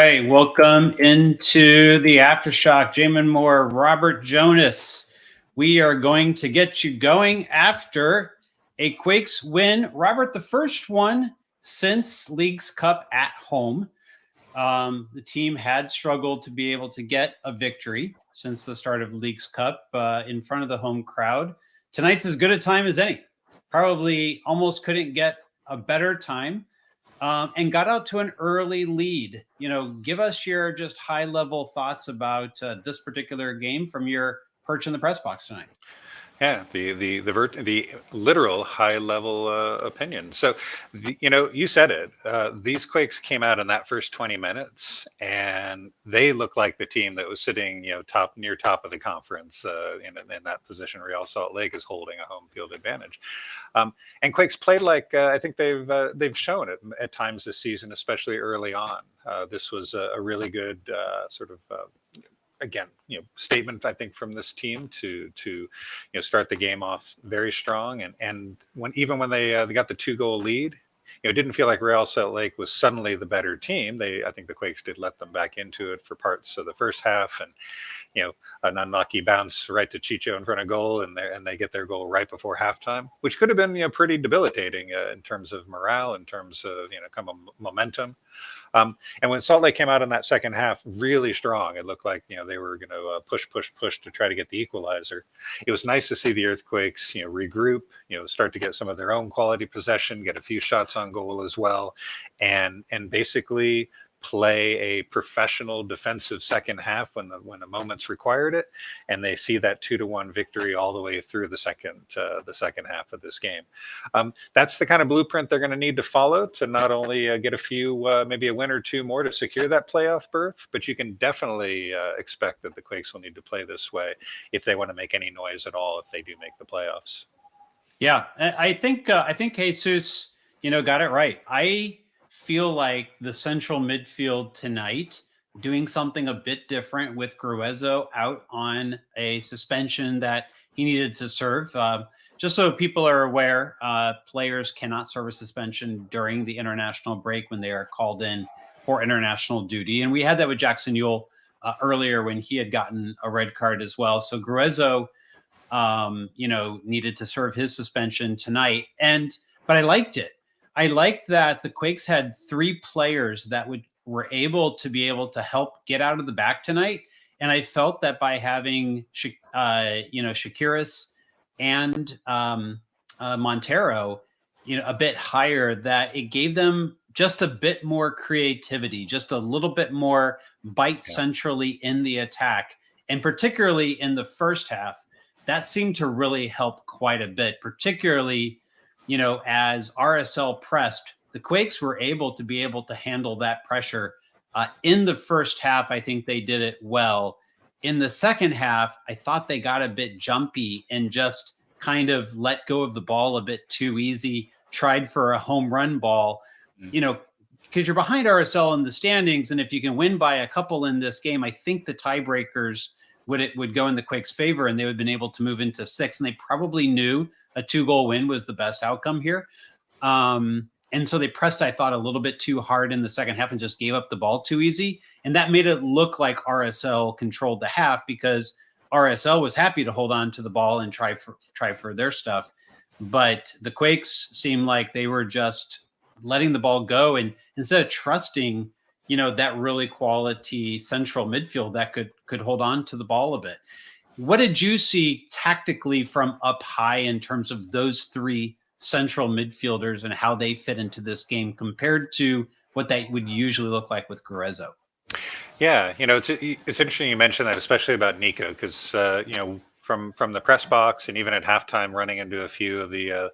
right, welcome into the Aftershock. Jamon Moore, Robert Jonas. We are going to get you going after a Quakes win. Robert, the first one since Leagues Cup at home. The team had struggled to be able to get a victory since the start of Leagues Cup in front of the home crowd. Tonight's as good a time as any. Probably almost couldn't get a better time. And got out to an early lead. Give us your just high-level thoughts about this particular game from your perch in the press box tonight. Yeah, the literal high level opinion. So, you said it. These Quakes came out in that first 20 minutes, and they look like the team that was sitting, near top of the conference in that position. Real Salt Lake is holding a home field advantage, and Quakes played like I think they've shown it at times this season, especially early on. This was a really good again, statement I think from this team to start the game off very strong, and when they got the 2-goal lead, it didn't feel like Real Salt Lake was suddenly the better team. I think the Quakes did let them back into it for parts of the first half, and an unlucky bounce right to Chicho in front of goal, and they get their goal right before halftime, which could have been pretty debilitating in terms of morale, in terms of kind of momentum. And when Salt Lake came out in that second half really strong, it looked like they were going to push to try to get the equalizer. It was nice to see the Earthquakes regroup, start to get some of their own quality possession, get a few shots on goal as well, and basically play a professional defensive second half when the moments required it, and they see that 2-1 victory all the way through the second half of this game. That's the kind of blueprint they're going to need to follow to not only get a few, maybe a win or two more to secure that playoff berth, but you can definitely expect that the Quakes will need to play this way if they want to make any noise at all if they do make the playoffs. Yeah, I think Jesus, got it right. I feel like the central midfield tonight doing something a bit different with Gruezo out on a suspension that he needed to serve. Just so people are aware, players cannot serve a suspension during the international break when they are called in for international duty. And we had that with Jackson Yule earlier when he had gotten a red card as well. So Gruezo, needed to serve his suspension tonight. But I liked it. I liked that the Quakes had 3 players that were able to help get out of the back tonight. And I felt that by having, Shakiris and Montero, a bit higher, that it gave them just a bit more creativity, just a little bit more bite centrally in the attack. And particularly in the first half, that seemed to really help quite a bit, particularly as RSL pressed, the Quakes were able to handle that pressure. In the first half, I think they did it well. In the second half, I thought they got a bit jumpy and just kind of let go of the ball a bit too easy, tried for a home run ball, because you're behind RSL in the standings. And if you can win by a couple in this game, I think the tiebreakers would go in the Quakes' favor, and they would have been able to move into 6. And they probably knew a 2-goal win was the best outcome here. And so they pressed, I thought, a little bit too hard in the second half and just gave up the ball too easy. And that made it look like RSL controlled the half, because RSL was happy to hold on to the ball and try for their stuff. But the Quakes seemed like they were just letting the ball go, and instead of trusting that really quality central midfield that could hold on to the ball a bit. What did you see tactically from up high in terms of those 3 central midfielders and how they fit into this game compared to what they would usually look like with Gruezo? Yeah, it's interesting you mentioned that, especially about Nico, because from the press box and even at halftime, running into a few of the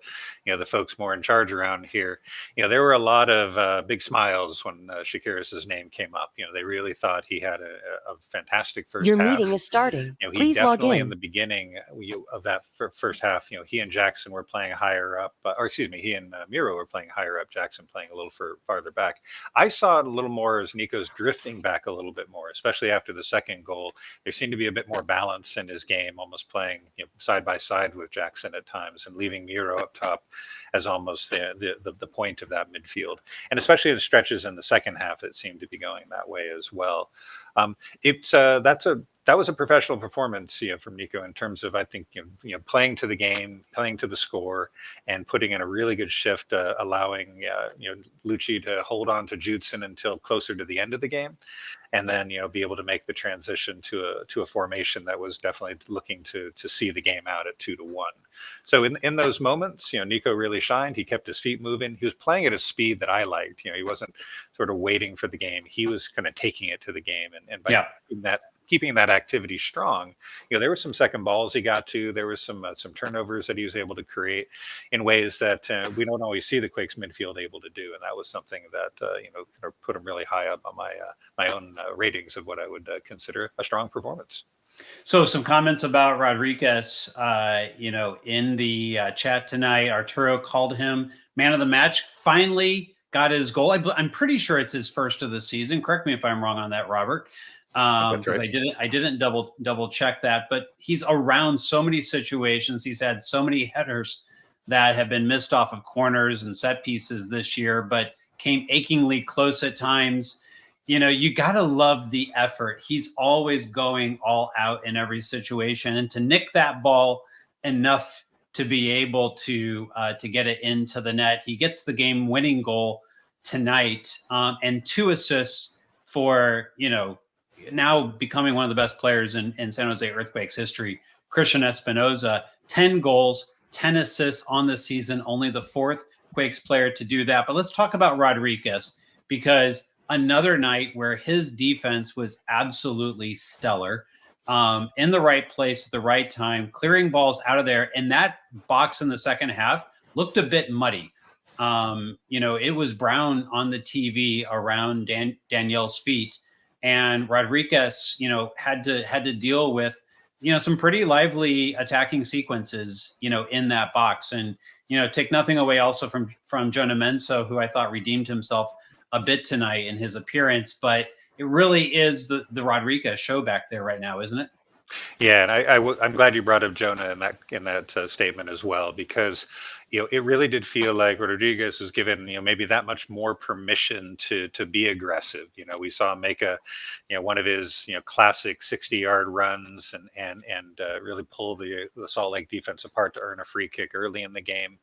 the folks more in charge around here, there were a lot of big smiles when Shakiris' name came up. They really thought he had a fantastic first half. Your meeting is starting. He definitely in the beginning of that first half, he and Jackson were playing higher up, he and Miro were playing higher up, Jackson playing a little farther back. I saw it a little more as Nico's drifting back a little bit more, especially after the second goal. There seemed to be a bit more balance in his game, almost almost playing side by side with Jackson at times, and leaving Miro up top as almost the point of that midfield. And especially in stretches in the second half, it seemed to be going that way as well. That was a professional performance, from Nico, in terms of, I think, playing to the game, playing to the score, and putting in a really good shift, allowing Luchi to hold on to Judson until closer to the end of the game, and then be able to make the transition to a formation that was definitely looking to see the game out at 2-1. So in those moments, Nico really shined. He kept his feet moving. He was playing at a speed that I liked. He wasn't sort of waiting for the game. He was kind of taking it to the game, and by keeping that activity strong, there were some second balls he got to. There was some turnovers that he was able to create in ways that we don't always see the Quakes midfield able to do, and that was something that kind of put him really high up on my own ratings of what I would consider a strong performance. So some comments about Rodriguez, in the chat tonight. Arturo called him man of the match. Finally got his goal. I'm pretty sure it's his first of the season. Correct me if I'm wrong on that, Robert. Because right. I didn't double check that, but he's around so many situations. He's had so many headers that have been missed off of corners and set pieces this year, but came achingly close at times. You got to love the effort. He's always going all out in every situation, and to nick that ball enough to be able to get it into the net. He gets the game-winning goal tonight, and 2 assists for, now becoming one of the best players in San Jose Earthquakes history. Christian Espinosa, 10 goals, 10 assists on the season, only the 4th Quakes player to do that. But let's talk about Rodriguez, because another night where his defense was absolutely stellar, in the right place at the right time, clearing balls out of there. And that box in the second half looked a bit muddy. It was brown on the TV around Danielle's feet. And Rodriguez, had to deal with, some pretty lively attacking sequences, in that box. And, take nothing away also from Jonah Menso, who I thought redeemed himself a bit tonight in his appearance. But it really is the Rodriguez show back there right now, isn't it? Yeah, and I'm glad you brought up Jonah in that statement as well, because it really did feel like Rodriguez was given maybe that much more permission to be aggressive. We saw him make one of his classic 60-yard runs and really pull the Salt Lake defense apart to earn a free kick early in the game.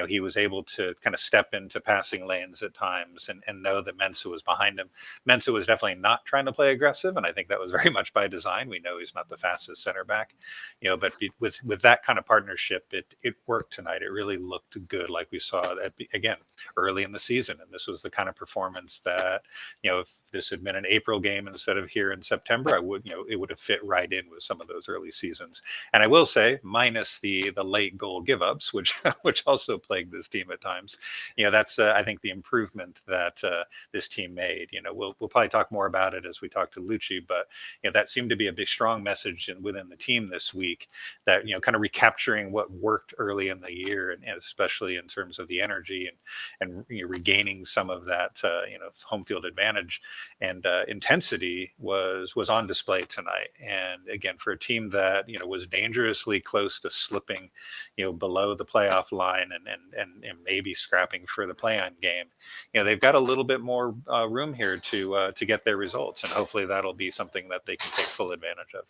He was able to kind of step into passing lanes at times and know that Mensa was behind him. Mensa was definitely not trying to play aggressive, and I think that was very much by design. We know he's not the fastest center back, but with that kind of partnership, it worked tonight. It really looked good, like we saw again early in the season. And this was the kind of performance that, if this had been an April game instead of here in September, it would have fit right in with some of those early seasons. And I will say, minus the late goal give ups, which also plagued this team at times. That's I think the improvement that this team made. We'll probably talk more about it as we talk to Luchi, but that seemed to be a big strong message within the team this week, that kind of recapturing what worked early in the year, and especially in terms of the energy and regaining some of that home field advantage and intensity was on display tonight. And again, for a team that was dangerously close to slipping below the playoff line and maybe scrapping for the play-on game, they've got a little bit more room here to get their results, and hopefully that'll be something that they can take full advantage of.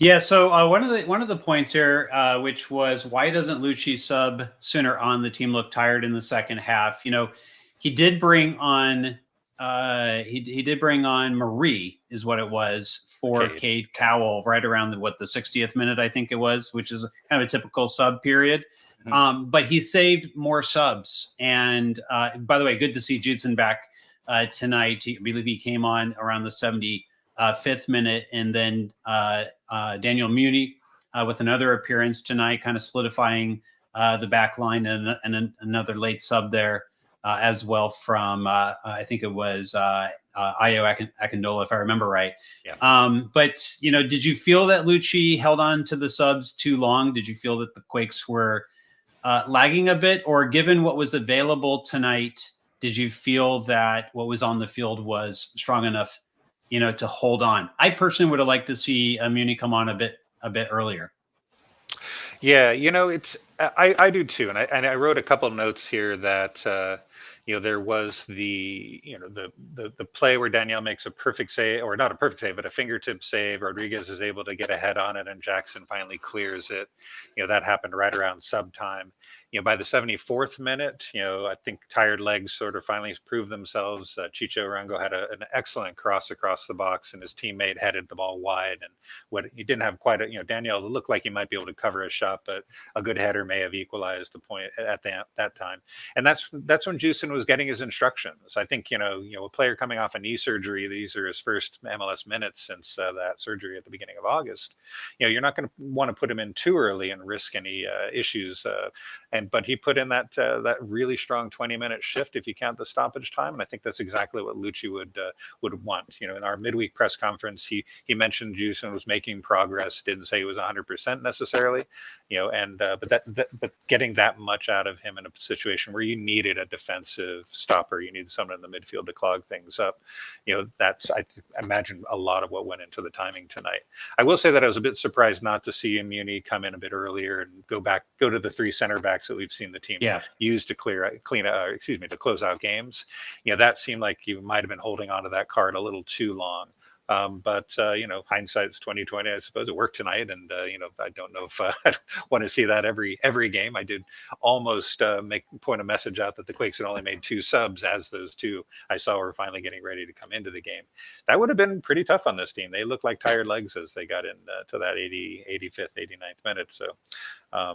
Yeah, so one of the points here, which was, why doesn't Luchi sub sooner on? The team looked tired in the second half. He did bring on he did bring on Marie, is what it was, for Cade Cowell right around the 60th minute, I think it was, which is kind of a typical sub period. Mm-hmm. But he saved more subs. And by the way, good to see Judson back tonight. I believe he came on around the 75th minute, and then Daniel Muni with another appearance tonight, kind of solidifying the back line, and another late sub there as well from I think it was Ayo Akindola, if I remember right. Yeah. But did you feel that Luchi held on to the subs too long? Did you feel that the Quakes were lagging a bit, or given what was available tonight, did you feel that what was on the field was strong enough to hold on. I personally would have liked to see Muni come on a bit earlier. Yeah, I do too, and I wrote a couple of notes here that there was the play where Danielle makes a perfect save, or not a perfect save, but a fingertip save. Rodriguez is able to get a head on it, and Jackson finally clears it. That happened right around sub time. By the 74th minute, I think tired legs sort of finally proved themselves. Chicho Arango had an excellent cross across the box, and his teammate headed the ball wide. And he didn't have quite Danielle looked like he might be able to cover a shot, but a good header may have equalized the point at that time. And that's when Juicen was getting his instructions. I think, a player coming off a knee surgery, these are his first MLS minutes since that surgery at the beginning of August. You're not going to want to put him in too early and risk any issues. But he put in that really strong 20-minute shift if you count the stoppage time, and I think that's exactly what Luchi would want. In our midweek press conference, he mentioned Juicen was making progress. Didn't say he was 100% necessarily, but getting that much out of him in a situation where you needed a defensive stopper, you needed someone in the midfield to clog things up. That's I imagine a lot of what went into the timing tonight. I will say that I was a bit surprised not to see Muni come in a bit earlier and go to the three center backs that we've seen the team use to to close out games. That seemed like you might have been holding on to that card a little too long. But hindsight's 2020. I suppose it worked tonight, and I don't know if I want to see that every game. I did almost point a message out that the Quakes had only made 2 subs, as those 2 I saw were finally getting ready to come into the game. That would have been pretty tough on this team. They looked like tired legs as they got in to that 85th, 89th minute. So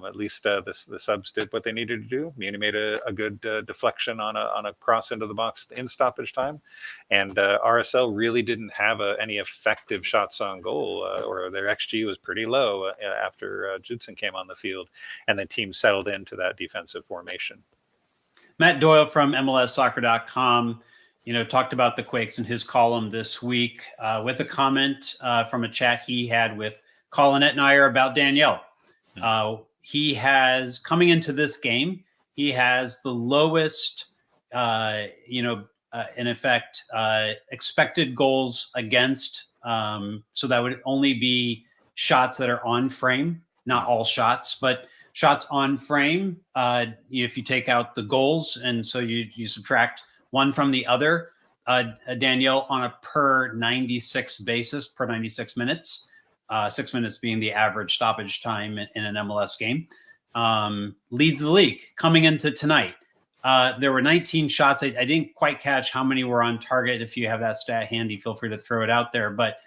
at least the subs did what they needed to do. Muni made a good deflection on a cross into the box in stoppage time, and RSL really didn't have any effective shots on goal, or their XG was pretty low after Judson came on the field, and the team settled into that defensive formation. Matt Doyle from MLSsoccer.com, talked about the Quakes in his column this week with a comment from a chat he had with Colin Etnier about Danielle. He has, coming into this game, he has the lowest, in effect, expected goals against. So that would only be shots that are on frame, not all shots, but shots on frame. If you take out the goals, and so you subtract one from the other, Danielle on a per 96 basis, per 96 minutes, 6 minutes being the average stoppage time in an MLS game, leads the league coming into tonight. There were 19 shots. I didn't quite catch how many were on target. If you have that stat handy, feel free to throw it out there. But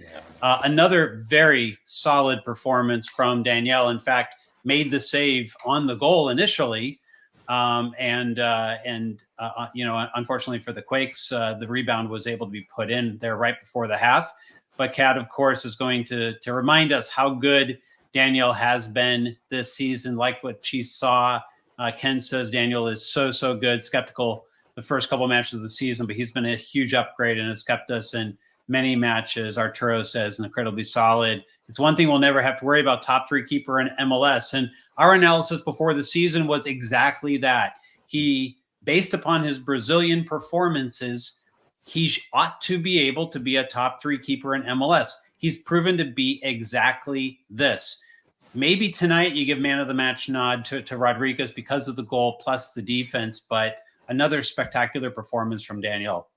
another very solid performance from Danielle. In fact, made the save on the goal initially. Unfortunately for the Quakes, the rebound was able to be put in there right before the half. But Kat, of course, is going to remind us how good Danielle has been this season, like what she saw. Ken says Daniel is so good. Skeptical the first couple of matches of the season, but he's been a huge upgrade and has kept us in many matches. Arturo says incredibly solid. It's one thing we'll never have to worry about, top 3 keeper in MLS. And our analysis before the season was exactly that. He, based upon his Brazilian performances, he ought to be able to be a top 3 keeper in MLS. He's proven to be exactly this. Maybe tonight you give man of the match nod to Rodriguez because of the goal plus the defense, but another spectacular performance from Daniel.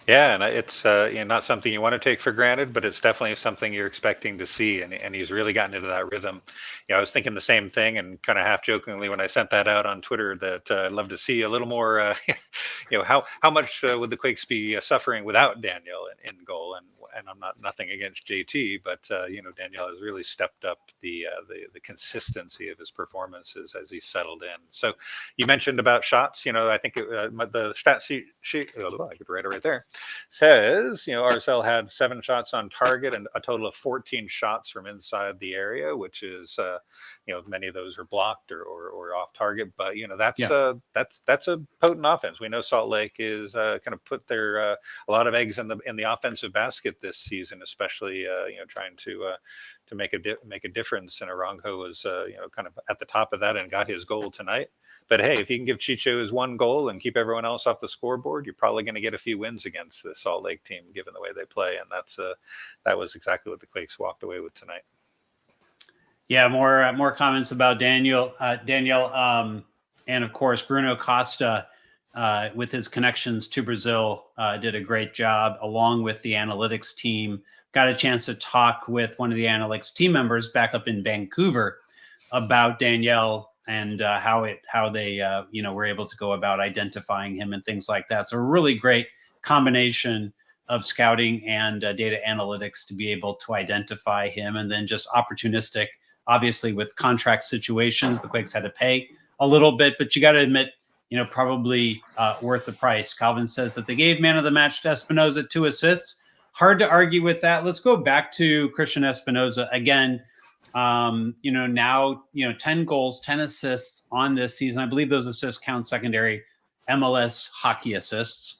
Yeah, and it's not something you want to take for granted, but it's definitely something you're expecting to see, and he's really gotten into that rhythm. I was thinking the same thing, and kind of half jokingly when I sent that out on Twitter that I'd love to see a little more. How much would the Quakes be suffering without Daniel in goal? And I'm nothing against JT, but Daniel has really stepped up the consistency of his performances as he settled in. So you mentioned about shots. I think the stat sheet, I could write it right there, says RSL had 7 shots on target and a total of 14 shots from inside the area, which is many of those are blocked or off target, but that's a potent offense. We know Salt Lake is kind of put their a lot of eggs in the offensive basket this season, especially trying to make a difference. And Arango was kind of at the top of that and got his goal tonight. But hey, if you can give Chicho his one goal and keep everyone else off the scoreboard, you're probably going to get a few wins against the Salt Lake team, given the way they play. And that was exactly what the Quakes walked away with tonight. Yeah, more comments about Daniel, and of course Bruno Costa, with his connections to Brazil, did a great job along with the analytics team. Got a chance to talk with one of the analytics team members back up in Vancouver about Daniel and how they were able to go about identifying him and things like that. So a really great combination of scouting and data analytics to be able to identify him, and then just opportunistic. Obviously, with contract situations, the Quakes had to pay a little bit, but you got to admit, probably worth the price. Calvin says that they gave man of the match to Espinosa, 2 assists. Hard to argue with that. Let's go back to Christian Espinosa again. Now 10 goals, 10 assists on this season. I believe those assists count secondary MLS hockey assists,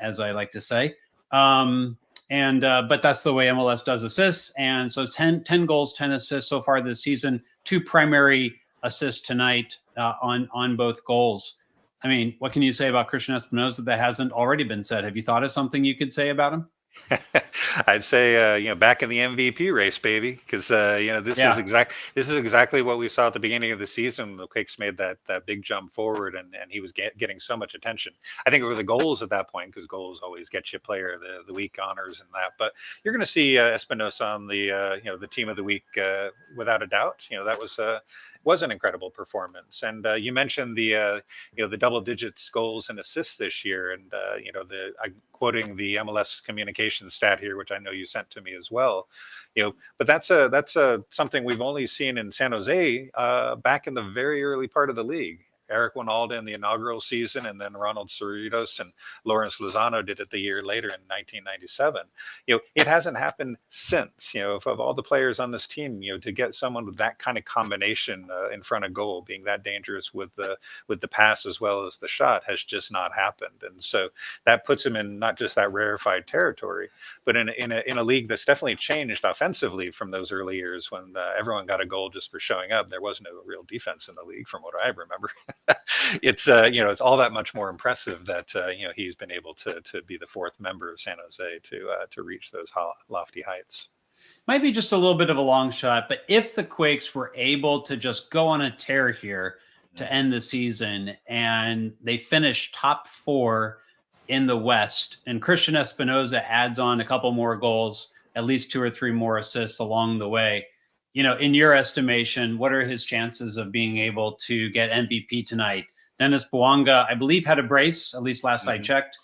as I like to say. But that's the way MLS does assists. And so 10 goals, 10 assists so far this season, 2 primary assists tonight on both goals. I mean, what can you say about Christian Espinosa that hasn't already been said? Have you thought of something you could say about him? I'd say back in the MVP race, baby, because this is exactly what we saw at the beginning of the season. The Quakes made that big jump forward, and he was getting so much attention. I think it were the goals at that point, because goals always get you player of the week honors and that. But you're going to see Espinosa on the team of the week without a doubt. That was an incredible performance. And you mentioned the double digits goals and assists this year, and I'm quoting the MLS communications stat here, which I know you sent to me as well. But that's something we've only seen in San Jose back in the very early part of the league. Eric Winalda in the inaugural season, and then Ronald Cerritos and Lawrence Lozano did it the year later in 1997. It hasn't happened since. Of all the players on this team, to get someone with that kind of combination in front of goal, being that dangerous with the pass as well as the shot, has just not happened. And so that puts him in not just that rarefied territory, but in a league that's definitely changed offensively from those early years when everyone got a goal just for showing up. There was no real defense in the league, from what I remember. It's all that much more impressive that he's been able to be the 4th member of San Jose to reach those lofty heights. Might be just a little bit of a long shot, but if the Quakes were able to just go on a tear here to end the season, and they finish top 4 in the West, and Christian Espinosa adds on a couple more goals, at least 2 or 3 more assists along the way, in your estimation, what are his chances of being able to get MVP tonight? Dennis Bouanga, I believe, had a brace, at least last I checked,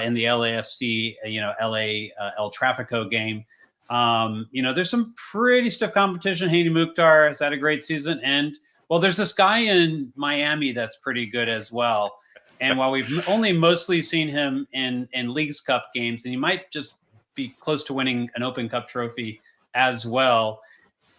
in the LAFC, LA El Trafico game. There's some pretty stiff competition. Haney Mukhtar has had a great season. And, well, there's this guy in Miami that's pretty good as well. And while we've only mostly seen him in Leagues Cup games, and he might just be close to winning an Open Cup trophy as well,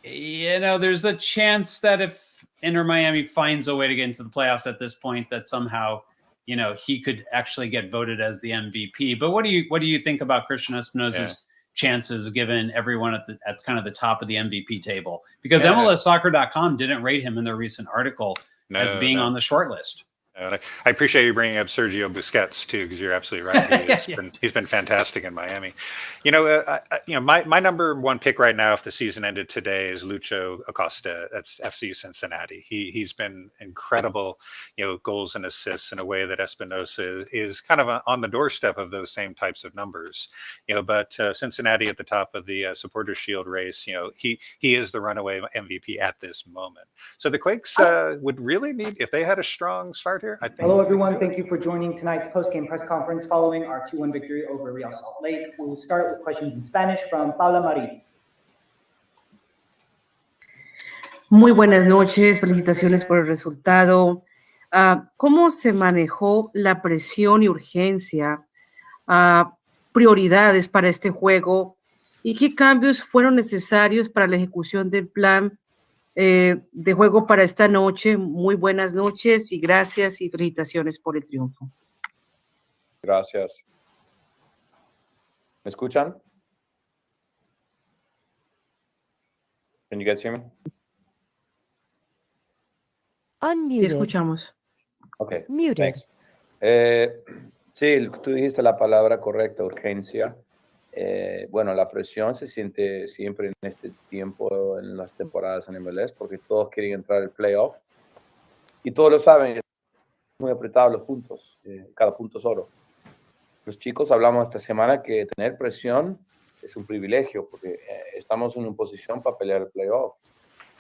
there's a chance that if Inter Miami finds a way to get into the playoffs at this point, that somehow, he could actually get voted as the MVP. But what do you think about Christian Espinosa's chances, given everyone at kind of the top of the MVP table? Because MLSsoccer.com didn't rate him in their recent article as being on the short list. I appreciate you bringing up Sergio Busquets too, because you're absolutely right. He's been fantastic in Miami. My number 1 pick right now, if the season ended today, is Lucho Acosta. That's FC Cincinnati. He's been incredible, goals and assists in a way that Espinosa is kind of on the doorstep of those same types of numbers. But Cincinnati at the top of the Supporters Shield race, he is the runaway MVP at this moment. So the Quakes would really need, if they had a strong start here. Hello, everyone. Thank you for joining tonight's post-game press conference following our 2-1 victory over Real Salt Lake. We will start with questions in Spanish from Paula Marín. Muy buenas noches, felicitaciones por el resultado. ¿Cómo se manejó la presión y urgencia, prioridades para este juego, y qué cambios fueron necesarios para la ejecución del plan de juego para esta noche? Muy buenas noches y gracias y felicitaciones por el triunfo. Gracias. ¿Me escuchan? Can you guys hear me? Sí, escuchamos. Ok, Muted. thanks. Sí, tú dijiste la palabra correcta, urgencia. Bueno, la presión se siente siempre en este tiempo, en las temporadas en MLS, porque todos quieren entrar al playoff. Y todos lo saben, es muy apretado los puntos, cada punto es oro. Los chicos hablamos esta semana que tener presión es un privilegio, porque estamos en una posición para pelear el playoff.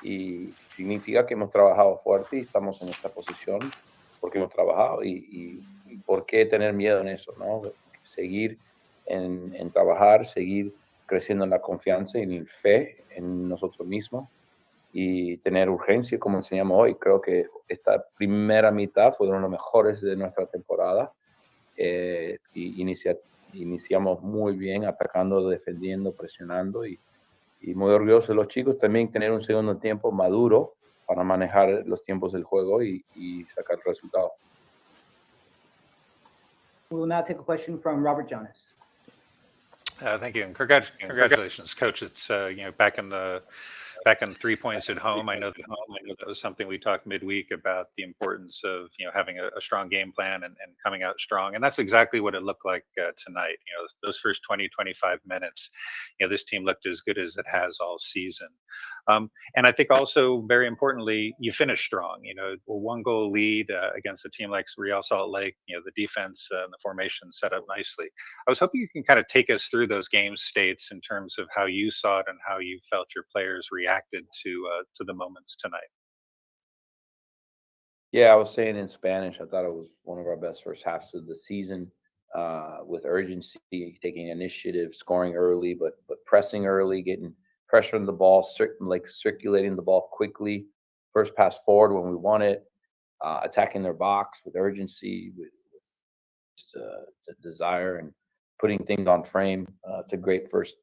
Y significa que hemos trabajado fuerte y estamos en esta posición porque hemos trabajado. Y por qué tener miedo en eso, ¿no? Seguir en trabajar, seguir creciendo en la confianza y en la fe en nosotros mismos y tener urgencia, como enseñamos hoy. Creo que esta primera mitad fue uno de los mejores de nuestra temporada. Y iniciamos muy bien, atacando, defendiendo, presionando y muy orgulloso de los chicos también tener un segundo tiempo maduro para manejar los tiempos del juego y sacar el resultado. We will now take a question from Robert Jonas. Thank you, and congratulations, Coach. It's back in 3 points at home. I know that was something we talked midweek about, the importance of having a strong game plan and coming out strong, and that's exactly what it looked like tonight. Those first 20-25 minutes, this team looked as good as it has all season. And I think also very importantly, you finish strong. A 1-goal lead against a team like Real Salt Lake. The defense and the formation set up nicely. I was hoping you can kind of take us through those game states in terms of how you saw it and how you felt your players reacted to the moments tonight. Yeah, I was saying in Spanish, I thought it was one of our best first halves of the season, with urgency, taking initiative, scoring early, but pressing early, getting pressure on the ball, circulating the ball quickly, first pass forward when we want it, attacking their box with urgency, with desire, and putting things on frame. It's a great first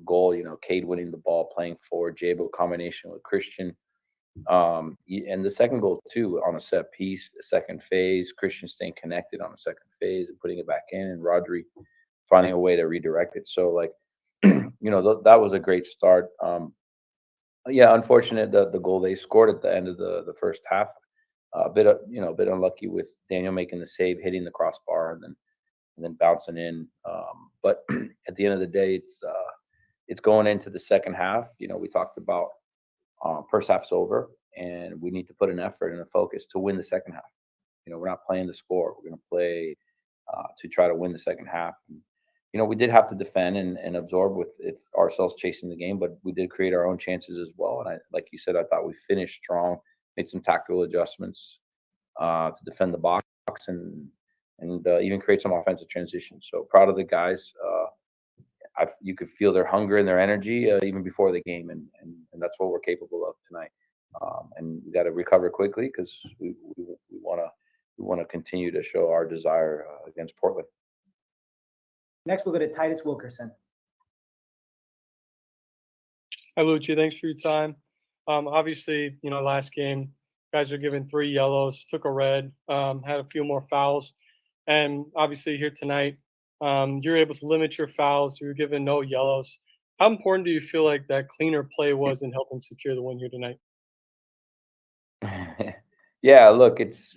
goal. Cade winning the ball, playing forward, Jabo combination with Christian. And the second goal too, on a set piece, the second phase, Christian staying connected on the second phase and putting it back in, and Rodri finding a way to redirect it. So that was a great start. Unfortunate the goal they scored at the end of the first half. A bit unlucky with Daniel making the save, hitting the crossbar, and then bouncing in. But at the end of the day, it's going into the second half. We talked about first half's over, and we need to put an effort and a focus to win the second half. We're not playing to score. We're going to play to try to win the second half. And, we did have to defend and absorb with ourselves chasing the game, but we did create our own chances as well. And like you said, I thought we finished strong, made some tactical adjustments to defend the box and even create some offensive transitions. So proud of the guys. You could feel their hunger and their energy even before the game, and that's what we're capable of tonight. And we got to recover quickly because we want to continue to show our desire against Portland. Next, we'll go to Titus Wilkerson. Hi, Luchi. Thanks for your time. Obviously, last game, guys are given 3 yellows, took a red, had a few more fouls. And obviously here tonight, you're able to limit your fouls. You're given no yellows. How important do you feel like that cleaner play was in helping secure the win here tonight? Yeah, look, it's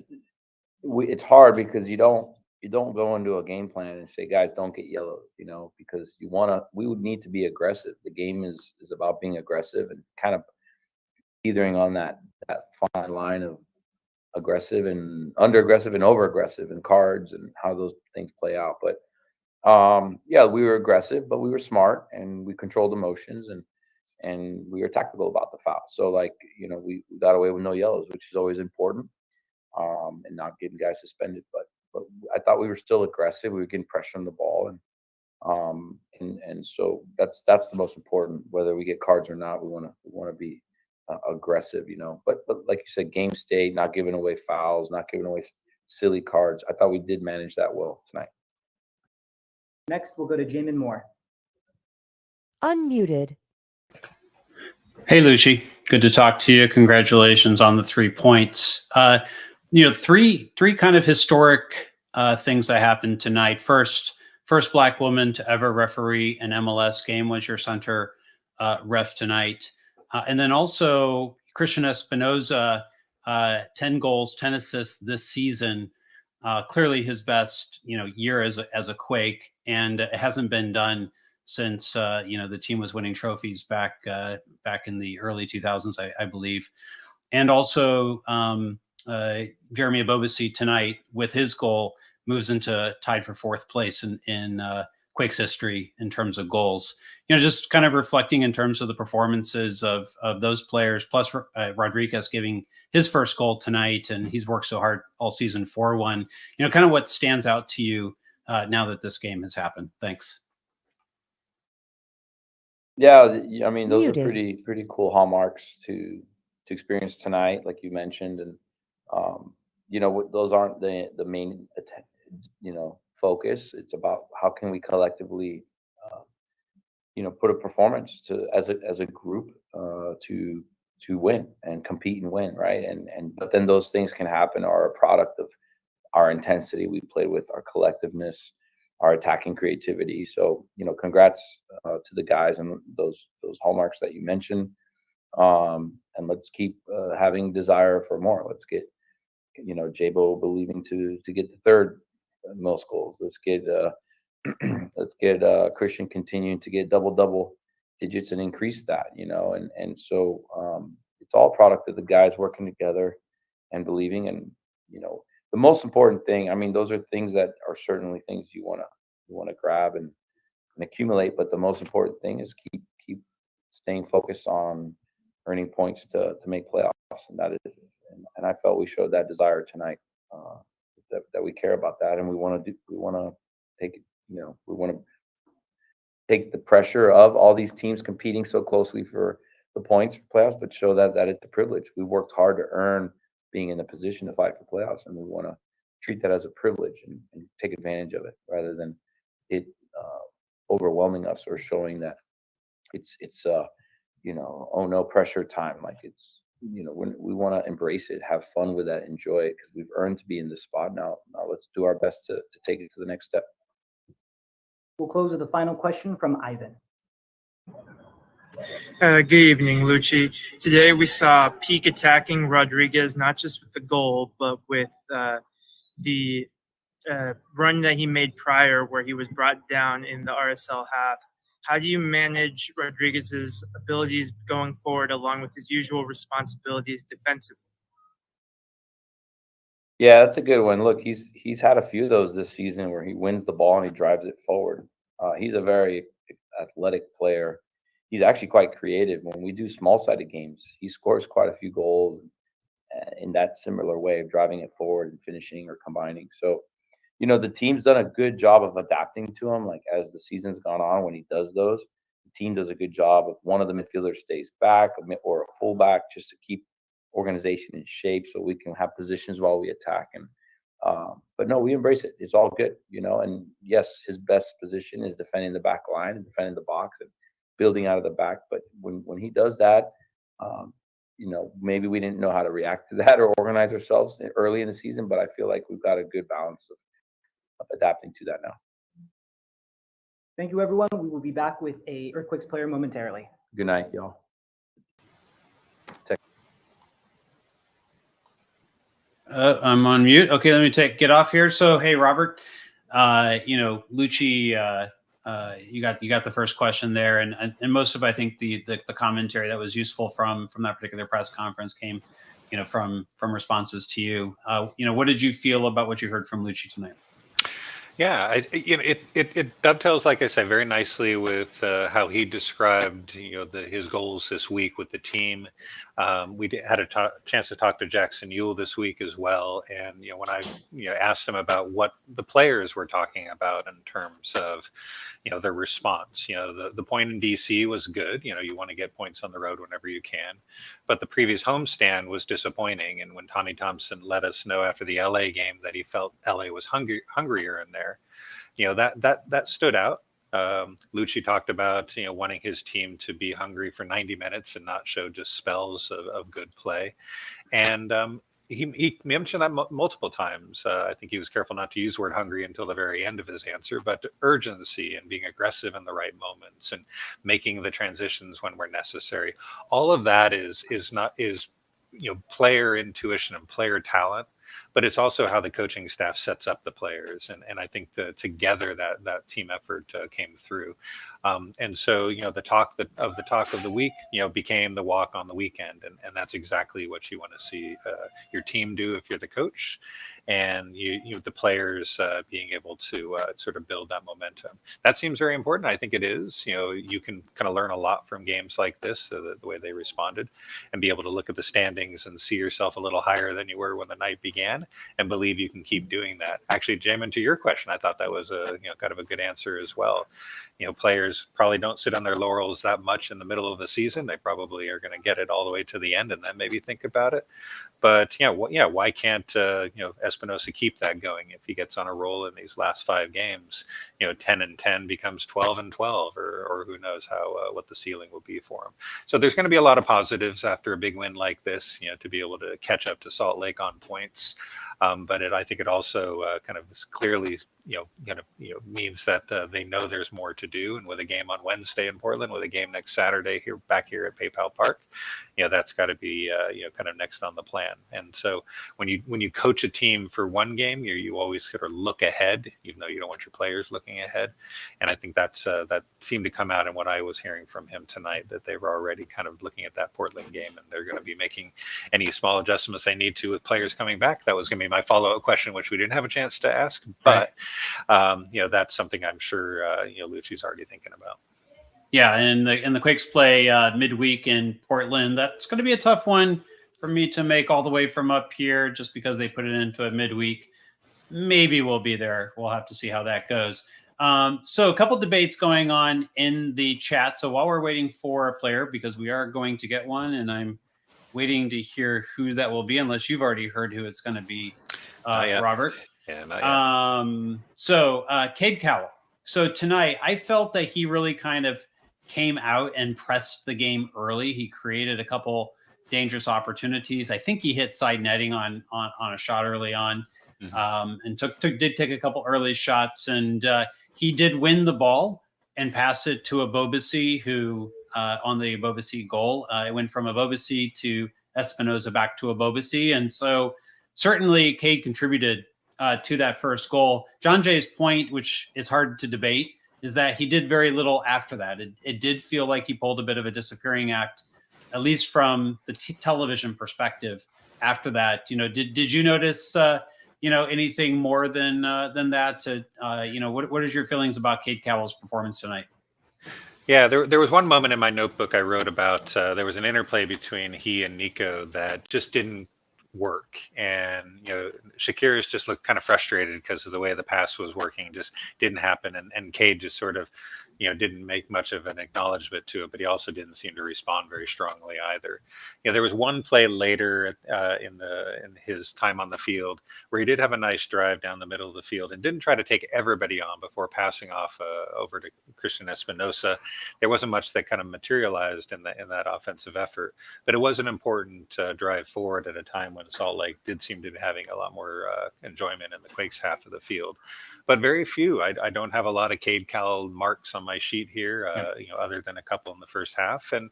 hard because you don't go into a game plan and say, guys, don't get yellows, because we would need to be aggressive. The game is about being aggressive and kind of teetering on that fine line of aggressive and under aggressive and over aggressive and cards and how those things play out. But we were aggressive, but we were smart and we controlled emotions and we were tactical about the foul. So we got away with no yellows, which is always important, and not getting guys suspended. But I thought we were still aggressive. We were getting pressure on the ball, and so that's the most important. Whether we get cards or not, we want to be aggressive, But like you said, game state, not giving away fouls, not giving away silly cards. I thought we did manage that well tonight. Next, we'll go to Jamon Moore. Unmuted. Hey, Luchi. Good to talk to you. Congratulations on the 3 points. Three kind of historic things that happened tonight. First Black woman to ever referee an MLS game was your center ref tonight. And then also Christian Espinosa 10 goals, 10 assists this season. Clearly his best, year as a Quake, and it hasn't been done since the team was winning trophies back in the early 2000s, I believe. And also Jeremy Abobasi tonight with his goal moves into tied for fourth place in Quakes history in terms of goals. Just kind of reflecting in terms of the performances of those players, plus Rodriguez giving his first goal tonight, and he's worked so hard all season for one. Kind of what stands out to you now that this game has happened. Thanks. Yeah, I mean, those Muted. are pretty cool hallmarks to experience tonight, like you mentioned, and those aren't the main focus. It's about how can we collectively put a performance to as a group to win and compete and win, right? But then those things can happen are a product of our intensity we played with, our collectiveness, our attacking creativity. So congrats to the guys and those hallmarks that you mentioned, and let's keep having desire for more. Let's get Jabo believing to get the third most goals. Let's get Christian continuing to get double digits and increase that, and so it's all product of the guys working together and believing. And the most important thing, I mean, those are things that are certainly things you want to grab and accumulate, but the most important thing is keep staying focused on earning points to make playoffs, and that is, and I felt we showed that desire tonight, that we care about that, and we want to take take the pressure of all these teams competing so closely for the points for playoffs, but show that it's a privilege. We worked hard to earn being in the position to fight for playoffs, and we want to treat that as a privilege and take advantage of it rather than it overwhelming us or showing that it's oh no pressure time. Like it's we want to embrace it, have fun with that, enjoy it, because we've earned to be in this spot. Now let's do our best to take it to the next step. We'll close with the final question from Ivan. Good evening, Luchi. Today we saw peak attacking Rodriguez, not just with the goal, but with the run that he made prior where he was brought down in the RSL half. How do you manage Rodriguez's abilities going forward along with his usual responsibilities defensively? Yeah, that's a good one. Look, he's had a few of those this season where he wins the ball and he drives it forward. He's a very athletic player. He's actually quite creative. When we do small-sided games, he scores quite a few goals in that similar way of driving it forward and finishing or combining. So, the team's done a good job of adapting to him. Like as the season's gone on, when he does those, the team does a good job of one of the midfielders stays back or a fullback just to keep organization in shape so we can have positions while we attack. And but no, we embrace it. It's all good, and yes, his best position is defending the back line and defending the box and building out of the back. But when he does that, maybe we didn't know how to react to that or organize ourselves early in the season, but I feel like we've got a good balance of adapting to that now. Thank you, everyone. We will be back with a Earthquakes player momentarily. Good night, y'all. I'm on mute. Okay, let me get off here. So, hey, Robert, Luchi, you got the first question there, and most of I think the commentary that was useful from that particular press conference came, from responses to you. What did you feel about what you heard from Luchi tonight? Yeah, it dovetails, like I said, very nicely with how he described, his goals this week with the team. We had a chance to talk to Jackson Ewell this week as well, and when I asked him about what the players were talking about in terms of their response, the point in DC was good. You want to get points on the road whenever you can, but the previous homestand was disappointing. And when Tommy Thompson let us know after the LA game that he felt LA was hungrier in there, that stood out. Luchi talked about wanting his team to be hungry for 90 minutes and not show just spells of good play, and he mentioned that multiple times. I think he was careful not to use the word hungry until the very end of his answer, but urgency and being aggressive in the right moments and making the transitions when we're necessary. All of that is player intuition and player talent, but it's also how the coaching staff sets up the players. And I think together that team effort came through. And so, the talk of the week, became the walk on the weekend. And that's exactly what you want to see your team do if you're the coach, and the players being able to sort of build that momentum. That seems very important. I think it is. You can kind of learn a lot from games like this, the way they responded, and be able to look at the standings and see yourself a little higher than you were when the night began, and believe you can keep doing that. Actually, Jamon, to your question, I thought that was a kind of a good answer as well. Players probably don't sit on their laurels that much in the middle of the season. They probably are going to get it all the way to the end and then maybe think about it. But why can't Espinosa keep that going? If he gets on a roll in these last 5 games, 10-10 becomes 12-12, or who knows what the ceiling will be for him. So there's going to be a lot of positives after a big win like this, to be able to catch up to Salt Lake on points. But I think it also kind of clearly, means that they know there's more to do. And with a game on Wednesday in Portland, with a game next Saturday back here at PayPal Park, that's got to be kind of next on the plan. And so when you coach a team for one game, you always sort of look ahead, even though you don't want your players looking ahead. And I think that seemed to come out in what I was hearing from him tonight, that they were already kind of looking at that Portland game, and they're going to be making any small adjustments they need to with players coming back. That was going to be my follow-up question, which we didn't have a chance to ask, but that's something I'm sure Luchi's already thinking about. Yeah, and the Quakes play midweek in Portland. That's going to be a tough one for me to make all the way from up here, just because they put it into a midweek. Maybe we'll be there. We'll have to see how that goes. So a couple debates going on in the chat. So while we're waiting for a player, because we are going to get one, and I'm waiting to hear who that will be, unless you've already heard who it's going to be, Robert. Yeah, not yet. So Cade Cowell. So tonight, I felt that he really kind of came out and pressed the game early. He created a couple dangerous opportunities. I think he hit side netting on a shot early on, and did take a couple early shots, and he did win the ball and passed it to Abobasi, who on the Abobasi goal, it went from Abobasi to Espinosa back to Abobasi, and so certainly Cade contributed to that first goal. John Jay's point, which is hard to debate, is that he did very little after that. It did feel like he pulled a bit of a disappearing act, at least from the television perspective. After that, did you notice anything more than that? What is your feelings about Cade Cowell's performance tonight? Yeah, there was one moment in my notebook I wrote about. There was an interplay between he and Nico that just didn't work, and Shakiris just looked kind of frustrated because of the way the pass was working, just didn't happen, and Cade just sort of didn't make much of an acknowledgement to it, but he also didn't seem to respond very strongly either. There was one play later in his time on the field where he did have a nice drive down the middle of the field and didn't try to take everybody on before passing off over to Christian Espinosa. There wasn't much that kind of materialized in that offensive effort, but it was an important drive forward at a time when Salt Lake did seem to be having a lot more enjoyment in the Quakes half of the field. But very few. I don't have a lot of Cade Cowell marks on my sheet here, other than a couple in the first half. And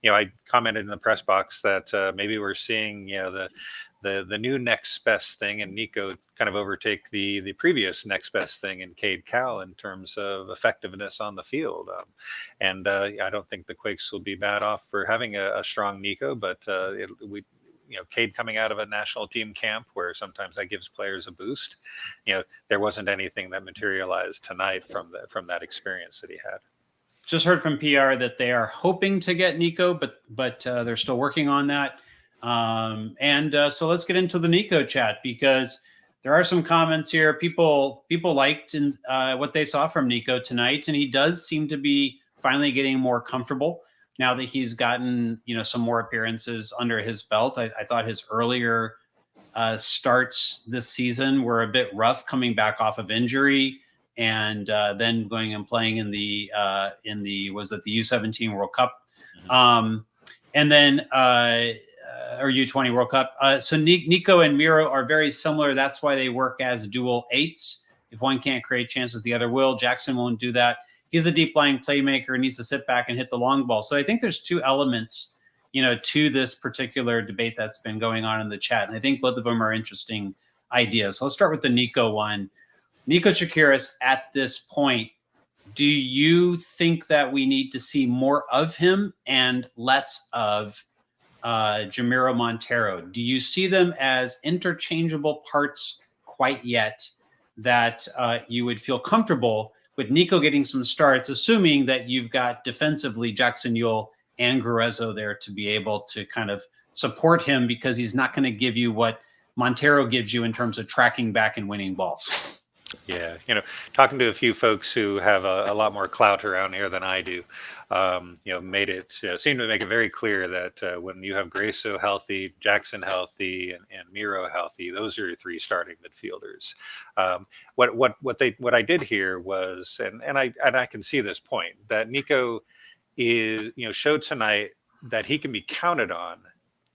I commented in the press box that maybe we're seeing the new next best thing, and Nico kind of overtake the previous next best thing in Cade Cowell in terms of effectiveness on the field. And I don't think the Quakes will be bad off for having a strong Nico, but Cade coming out of a national team camp where sometimes that gives players a boost. There wasn't anything that materialized tonight from that experience that he had. Just heard from PR that they are hoping to get Nico, but they're still working on that. So let's get into the Nico chat, because there are some comments here. People liked what they saw from Nico tonight, and he does seem to be finally getting more comfortable now that he's gotten some more appearances under his belt. I thought his earlier starts this season were a bit rough, coming back off of injury, and then going and playing in the U17 World Cup, and then or U20 World Cup. So Nico and Miro are very similar. That's why they work as dual eights. If one can't create chances, the other will. Jackson won't do that. He's a deep lying playmaker and needs to sit back and hit the long ball. So I think there's two elements, to this particular debate that's been going on in the chat. And I think both of them are interesting ideas. So let's start with the Nico one. Nico Shakiris, at this point, do you think that we need to see more of him and less of Jamiro Montero? Do you see them as interchangeable parts quite yet, that you would feel comfortable with Nico getting some starts, assuming that you've got defensively Jackson Yueill and Gruezo there to be able to kind of support him, because he's not going to give you what Montero gives you in terms of tracking back and winning balls? Yeah, talking to a few folks who have a lot more clout around here than I do, made it seemed to make it very clear that when you have Gruezo healthy, Jackson healthy, and Miro healthy, those are your three starting midfielders. What I did hear was, and I can see this point, that Nico is showed tonight that he can be counted on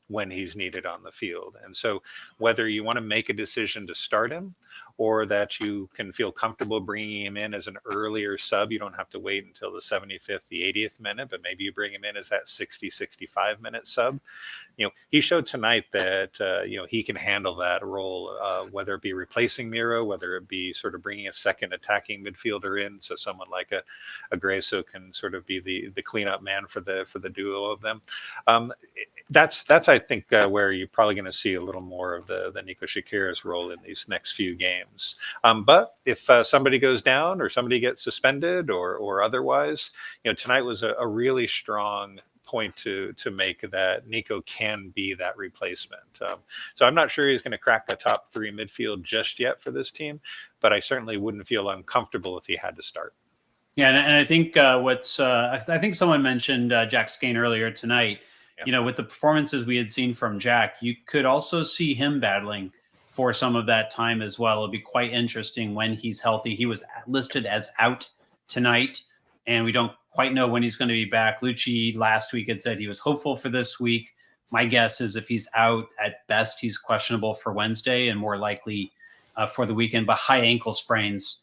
when he's needed on the field. And so whether you want to make a decision to start him, or that you can feel comfortable bringing him in as an earlier sub, you don't have to wait until the 75th, the 80th minute, but maybe you bring him in as that 60, 65 minute sub. He showed tonight that, he can handle that role, whether it be replacing Miro, whether it be sort of bringing a second attacking midfielder in. So someone like a Gruezo can sort of be the cleanup man for the duo of them. That's I think where you're probably going to see a little more of the Nico Shakiris role in these next few games. But if somebody goes down or somebody gets suspended or otherwise, tonight was a really strong point to make that Nico can be that replacement. So I'm not sure he's going to crack the top three midfield just yet for this team, but I certainly wouldn't feel uncomfortable if he had to start. Yeah, and I think I think someone mentioned Jack Skane earlier tonight. Yeah. With the performances we had seen from Jack, you could also see him battling for some of that time as well. It'll be quite interesting when he's healthy. He was listed as out tonight, and we don't quite know when he's going to be back. Luchi last week had said he was hopeful for this week. My guess is if he's out, at best, he's questionable for Wednesday and more likely for the weekend. But high ankle sprains,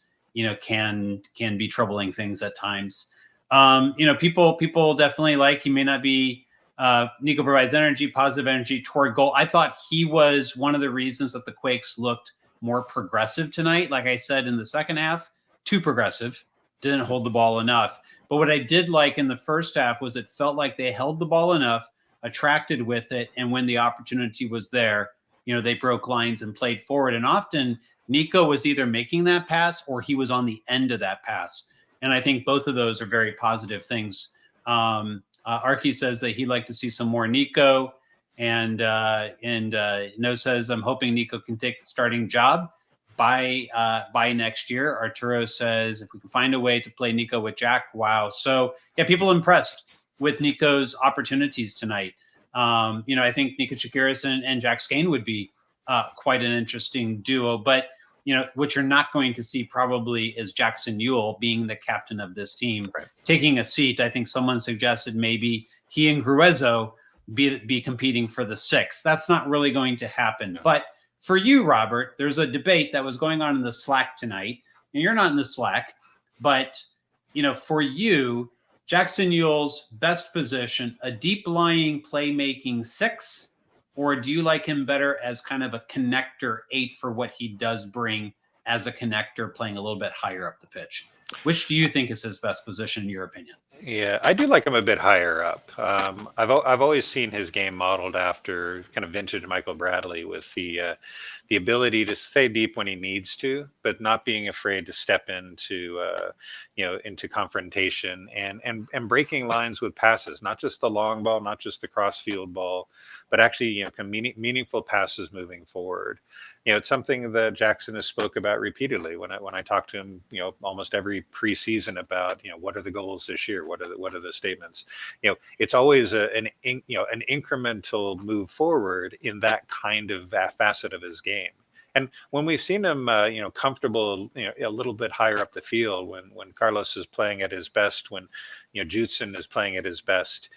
can be troubling things at times. People definitely he may not be. Nico provides energy, positive energy toward goal. I thought he was one of the reasons that the Quakes looked more progressive tonight. Like I said, in the second half, too progressive, didn't hold the ball enough. But what I did like in the first half was it felt like they held the ball enough, attracted with it, and when the opportunity was there, they broke lines and played forward. And often Nico was either making that pass or he was on the end of that pass. And I think both of those are very positive things. Archie says that he'd like to see some more Nico, and No says, I'm hoping Nico can take the starting job by next year. Arturo says, if we can find a way to play Nico with Jack, wow. So yeah, people impressed with Nico's opportunities tonight. I think Nico Shakiris and Jack Skane would be quite an interesting duo, but what you're not going to see probably is Jackson Yueill being the captain of this team, right, taking a seat. I think someone suggested maybe he and Gruezo be competing for the sixth. That's not really going to happen. No. But for you, Robert, there's a debate that was going on in the Slack tonight, and you're not in the Slack, but for you, Jackson Yueill's best position, a deep lying playmaking six, or do you like him better as kind of a connector 8 for what he does bring as a connector, playing a little bit higher up the pitch? Which do you think is his best position in your opinion? Yeah, I do like him a bit higher up. I've always seen his game modeled after kind of vintage Michael Bradley, with the ability to stay deep when he needs to, but not being afraid to step into into confrontation and breaking lines with passes, not just the long ball, not just the cross-field ball, but actually meaningful passes moving forward. It's something that Jackson has spoke about repeatedly when I talk to him, almost every preseason about, what are the goals this year? What are the statements? It's always an incremental move forward in that kind of facet of his game. And when we've seen him, comfortable, a little bit higher up the field, when Carlos is playing at his best, when, Judson is playing at his best,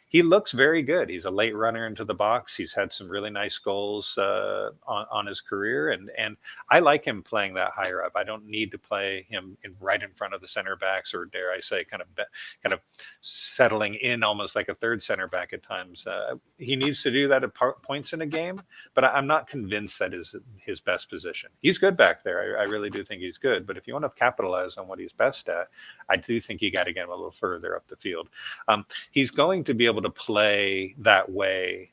he looks very good. He's a late runner into the box. He's had some really nice goals on his career, and I like him playing that higher up. I don't need to play him right in front of the center backs, or dare I say, kind of settling in almost like a third center back at times. He needs to do that at points in a game, but I'm not convinced that is his best position. He's good back there. I really do think he's good. But if you want to capitalize on what he's best at, I do think you got to get him a little further up the field. He's going to be able to play that way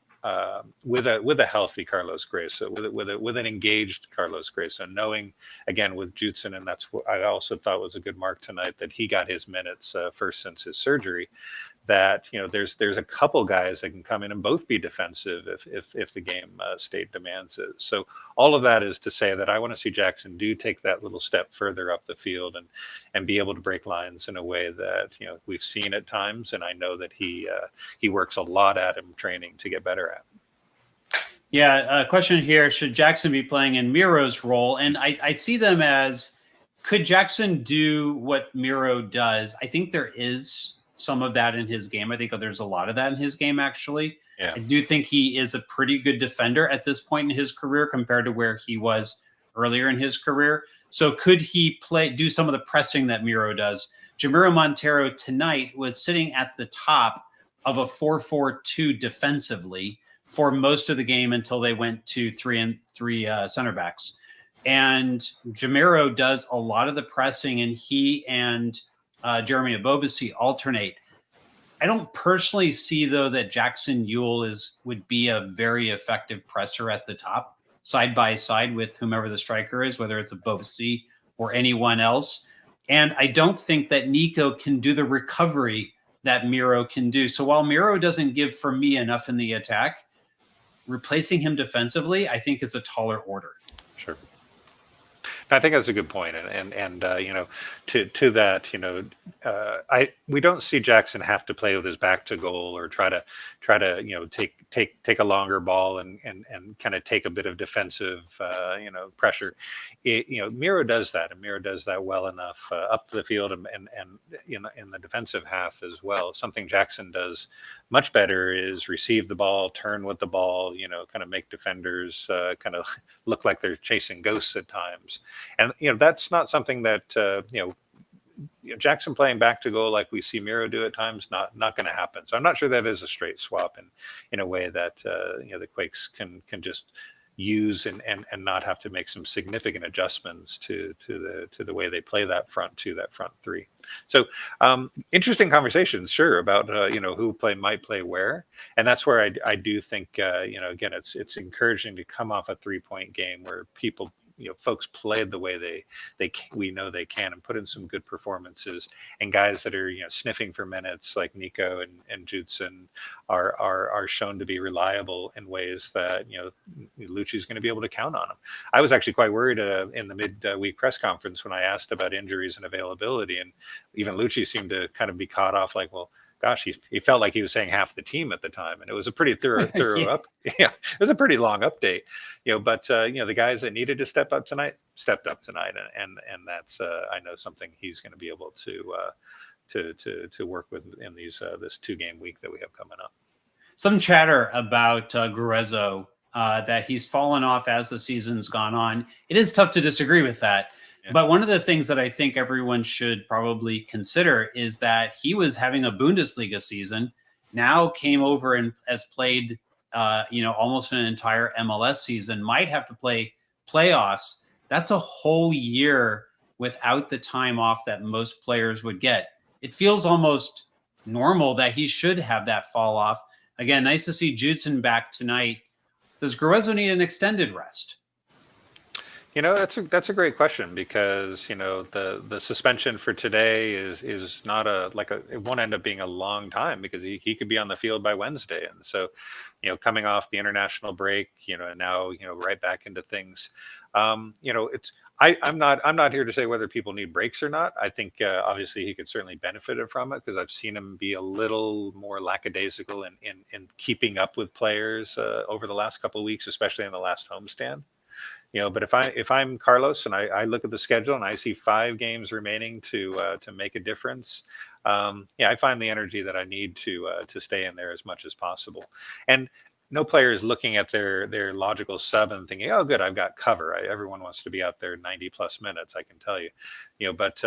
with a healthy Carlos Grayson, with an engaged Carlos Grayson, knowing again with Judson, and that's what I also thought was a good mark tonight, that he got his minutes first since his surgery. That there's a couple guys that can come in and both be defensive if the game state demands it. So all of that is to say that I want to see Jackson do take that little step further up the field and be able to break lines in a way that we've seen at times, and I know that he works a lot at him training to get better at. Yeah, a question here: should Jackson be playing in Miro's role? And I see them as, could Jackson do what Miro does? I think there is some of that in his game. I think there's a lot of that in his game, actually. Yeah. I do think he is a pretty good defender at this point in his career compared to where he was earlier in his career. So could he do some of the pressing that Miro does? Jamiro Montero tonight was sitting at the top of a 4-4-2 defensively for most of the game until they went to three center backs. And Jamiro does a lot of the pressing, and he and Jeremy Abobasi alternate. I don't personally see, though, that Jackson Yueill would be a very effective presser at the top, side by side with whomever the striker is, whether it's Abobasi or anyone else. And I don't think that Nico can do the recovery that Miro can do. So while Miro doesn't give, for me, enough in the attack, replacing him defensively, I think, is a taller order. Sure. I think that's a good point, and to that, we don't see Jackson have to play with his back to goal or try to take a longer ball and kind of take a bit of defensive pressure. Miro does that, and Miro does that well enough up the field and in the defensive half as well. Something Jackson does much better is receive the ball, turn with the ball, kind of make defenders kind of look like they're chasing ghosts at times. And that's not something that Jackson playing back to goal like we see Miro do at times, not going to happen. So I'm not sure that is a straight swap in a way that the Quakes can just use and not have to make some significant adjustments to the way they play that front three. So interesting conversations, sure, about who might play where, and that's where I do think again it's encouraging to come off a 3-point game where people, folks played the way we know they can, and put in some good performances, and guys that are sniffing for minutes like Nico and Judson are shown to be reliable in ways that Luchi's going to be able to count on them. I was actually quite worried in the mid-week press conference when I asked about injuries and availability, and even Luchi seemed to kind of be caught off like, well, gosh, he felt like he was saying half the team at the time, and it was a pretty thorough it was a pretty long update, but the guys that needed to step up tonight stepped up tonight, and that's I know something he's going to be able to work with in this 2-game week that we have coming up. Some chatter about Gruezo, that he's fallen off as the season's gone on. It is tough to disagree with that. But one of the things that I think everyone should probably consider is that he was having a Bundesliga season, now came over and has played, almost an entire MLS season, might have to play playoffs. That's a whole year without the time off that most players would get. It feels almost normal that he should have that fall off. Again, nice to see Judson back tonight. Does Gruezo need an extended rest? That's a great question, because the suspension for today is not it won't end up being a long time, because he could be on the field by Wednesday, and so coming off the international break, and now right back into things. I'm not here to say whether people need breaks or not. I think obviously he could certainly benefit from it, because I've seen him be a little more lackadaisical in keeping up with players over the last couple of weeks, especially in the last homestand. But if I'm Carlos and I look at the schedule and I see 5 games remaining to make a difference, I find the energy that I need to stay in there as much as possible. And no player is looking at their logical sub and thinking, oh, good, I've got cover. Everyone wants to be out there 90 plus minutes, I can tell you. But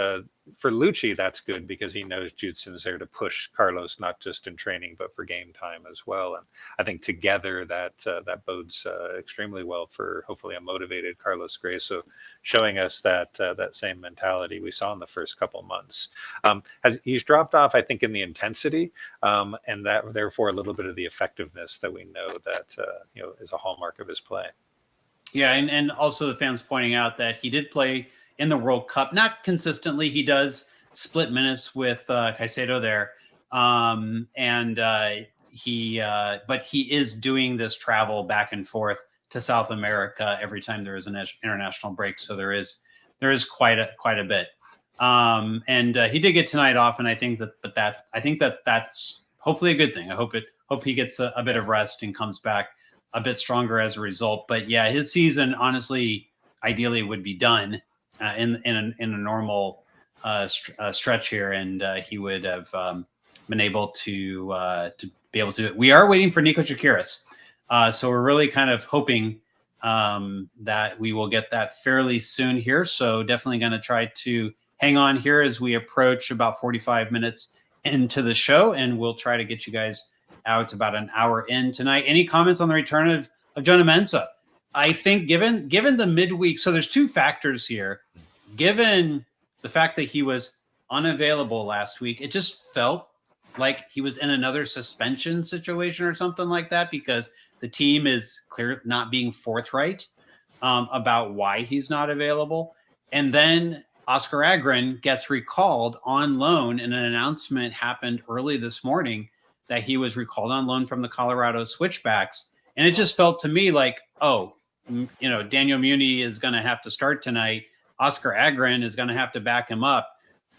for Luchi, that's good because he knows Judson's there to push Carlos, not just in training, but for game time as well. And I think together that bodes extremely well for hopefully a motivated Carlos Grasso, showing us that same mentality we saw in the first couple months. He's dropped off, I think, in the intensity, and that therefore a little bit of the effectiveness that we know that is a hallmark of his play. Yeah, and also the fans pointing out that he did play in the World Cup, not consistently. He does split minutes with Caicedo there, but he is doing this travel back and forth to South America every time there is an international break. So there is quite a bit. And he did get tonight off, and I think that's hopefully a good thing. I hope he gets a bit of rest and comes back a bit stronger as a result. But yeah, his season honestly, ideally, would be done in a normal stretch here, and he would have been able to be able to do it. We are waiting for Nico Shakiris, so we're really kind of hoping that we will get that fairly soon here. So definitely going to try to hang on here as we approach about 45 minutes into the show, and we'll try to get you guys out about an hour in tonight. Any comments on the return of Jonah Mensah? I think given the midweek, so there's 2 factors here. Given the fact that he was unavailable last week, it just felt like he was in another suspension situation or something like that, because the team is clear not being forthright about why he's not available. And then Oscar Agren gets recalled on loan, and an announcement happened early this morning that he was recalled on loan from the Colorado Switchbacks. And it just felt to me like, Daniel Muni is going to have to start tonight. Oscar Agren is going to have to back him up.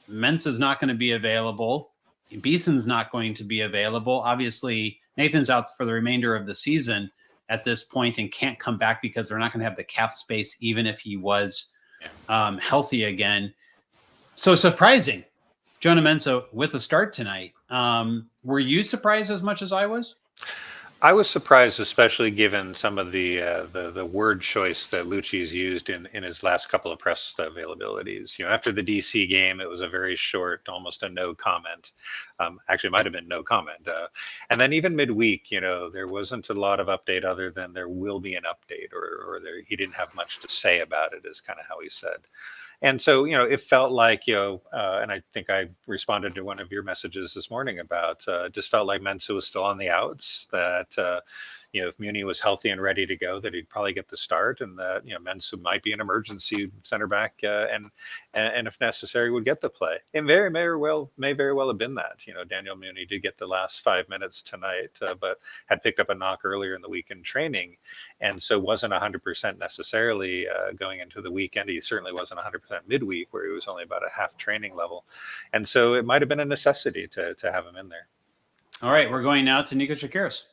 Mensah's not going to be available. Beeson's not going to be available. Obviously, Nathan's out for the remainder of the season at this point and can't come back because they're not going to have the cap space, even if he was healthy again. So surprising, Jonah Mensah with a start tonight. Were you surprised as much as I was? I was surprised, especially given some of the word choice that Luchi's used in his last couple of press availabilities. After the DC game, it was a very short, almost a no comment. Actually, it might have been no comment. And then even midweek, there wasn't a lot of update other than there will be an update, or he didn't have much to say about it, is kind of how he said. And so, it felt like, and I think I responded to one of your messages this morning about, just felt like Mensah was still on the outs, that, if Muni was healthy and ready to go, that he'd probably get the start, and that, Mensah might be an emergency center back, and if necessary would get the play. It may very well have been that. Daniel Muni did get the last 5 minutes tonight, but had picked up a knock earlier in the week in training, and so wasn't 100% necessarily going into the weekend. He certainly wasn't 100% midweek, where he was only about a half training level, and so it might have been a necessity to have him in there. All right, we're going now to Nico Shakiris.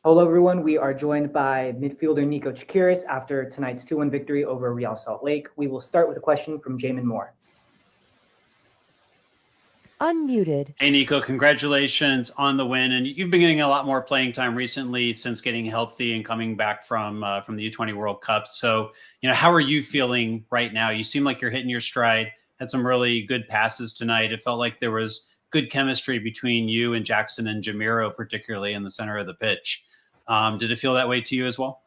Hello, everyone. We are joined by midfielder Nico Shakiris after tonight's 2-1 victory over Real Salt Lake. We will start with a question from Jamon Moore. Unmuted. Hey, Nico, congratulations on the win. And you've been getting a lot more playing time recently since getting healthy and coming back from the U20 World Cup. So, how are you feeling right now? You seem like you're hitting your stride, had some really good passes tonight. It felt like there was good chemistry between you and Jackson and Jamiro, particularly in the center of the pitch. Did it feel that way to you as well?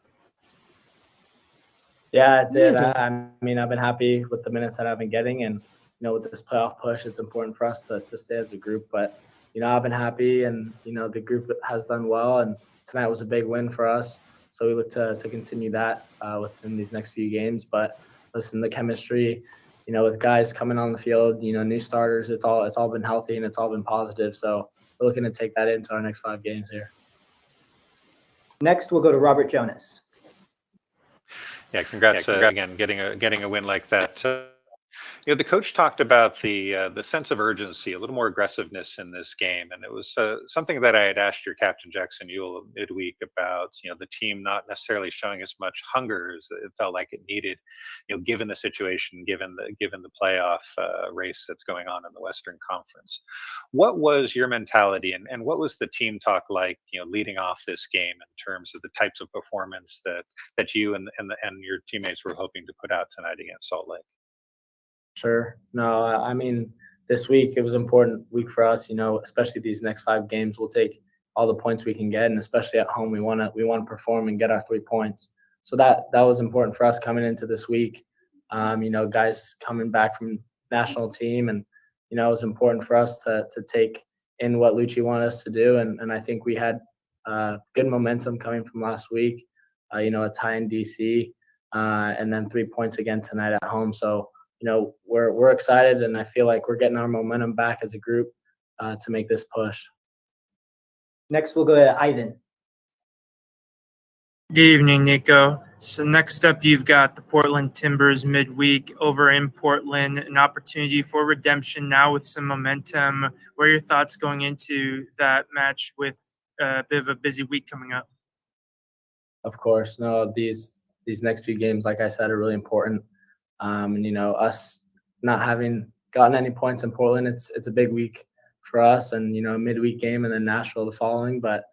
Yeah, it did. I mean, I've been happy with the minutes that I've been getting, and with this playoff push, it's important for us to stay as a group. But I've been happy, and the group has done well, and tonight was a big win for us. So we look to continue that within these next few games. But listen, the chemistry, with guys coming on the field, new starters, it's all been healthy and it's all been positive. So we're looking to take that into our next 5 games here. Next, we'll go to Robert Jonas. Yeah, congrats again, getting a win like that. The coach talked about the sense of urgency, a little more aggressiveness in this game, and it was something that I had asked your captain Jackson Ewell midweek about. The team not necessarily showing as much hunger as it felt like it needed. Given the situation, given the playoff race that's going on in the Western Conference. What was your mentality, and what was the team talk like? Leading off this game in terms of the types of performance that you and your teammates were hoping to put out tonight against Salt Lake. Sure. No, I mean, this week, it was an important week for us, especially these next 5 games. We'll take all the points we can get, and especially at home, we want to perform and get our 3 points. So that was important for us coming into this week. Guys coming back from national team, and, it was important for us to take in what Luchi wanted us to do. And I think we had good momentum coming from last week, a tie in DC, and then 3 points again tonight at home. So, we're excited, and I feel like we're getting our momentum back as a group to make this push. Next, we'll go to Ivan. Good evening, Nico. So next up, you've got the Portland Timbers midweek over in Portland, an opportunity for redemption now with some momentum. What are your thoughts going into that match with a bit of a busy week coming up? Of course, no, these next few games, like I said, are really important. And us not having gotten any points in Portland, it's a big week for us, and a midweek game, and then Nashville the following. But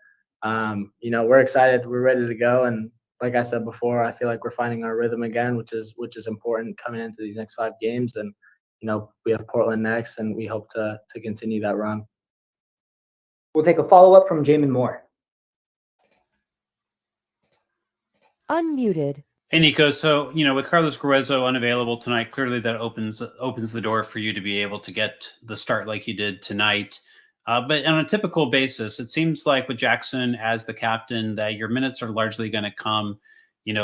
we're excited, we're ready to go, and like I said before, I feel like we're finding our rhythm again, which is important coming into these next 5 games. And we have Portland next, and we hope to continue that run. We'll take a follow-up from Jamon Moore. Unmuted. Hey, Nico. So, with Carlos Gruezo unavailable tonight, clearly that opens the door for you to be able to get the start like you did tonight. But on a typical basis, it seems like with Jackson as the captain that your minutes are largely going to come,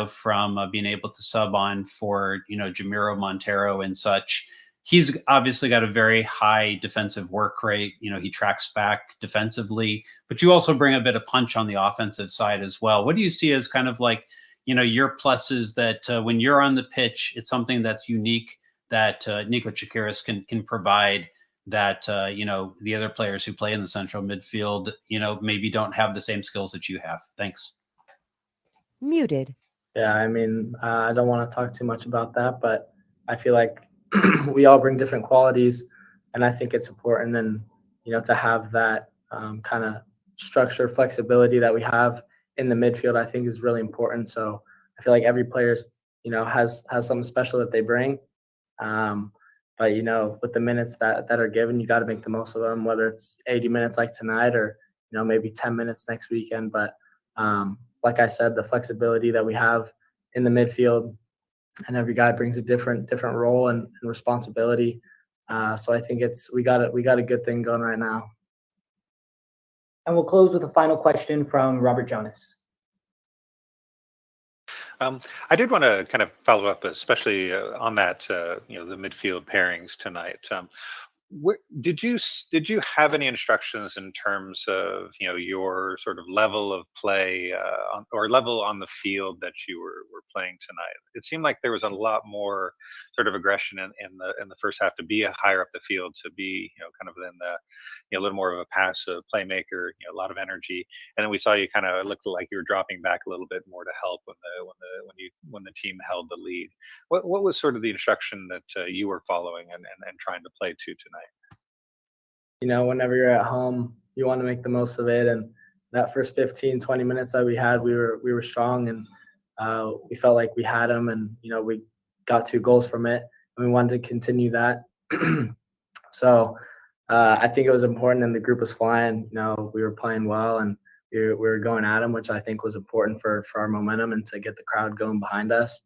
from being able to sub on for, Jamiro Montero and such. He's obviously got a very high defensive work rate. He tracks back defensively, but you also bring a bit of punch on the offensive side as well. What do you see as kind of like, your pluses that when you're on the pitch, it's something that's unique that Nico Shakiris can provide that, the other players who play in the central midfield, maybe don't have the same skills that you have? Thanks. Muted. Yeah, I mean, I don't want to talk too much about that, but I feel like we all bring different qualities, and I think it's important, and, to have that kind of structure, flexibility that we have in the midfield, I think is really important. So I feel like every player, has something special that they bring. But, with the minutes that are given, you got to make the most of them, whether it's 80 minutes like tonight or, maybe 10 minutes next weekend. But like I said, the flexibility that we have in the midfield, and every guy brings a different role and responsibility. So I think we got a good thing going right now. And we'll close with a final question from Robert Jonas. I did want to kind of follow up, especially on that, the midfield pairings tonight. Did you have any instructions in terms of your sort of level of play or level on the field that you were playing tonight? It seemed like there was a lot more sort of aggression in the first half, to be higher up the field, to be kind of in the a little more of a passive playmaker, a lot of energy, and then we saw you kind of looked like you were dropping back a little bit more to help when the team held the lead. What was sort of the instruction that you were following and trying to play to tonight? Whenever you're at home, you want to make the most of it. And that first 15, 20 minutes that we had, we were strong, and we felt like we had them, and, we got 2 goals from it, and we wanted to continue that. So I think it was important, and the group was flying. We were playing well, and we were going at them, which I think was important for our momentum and to get the crowd going behind us.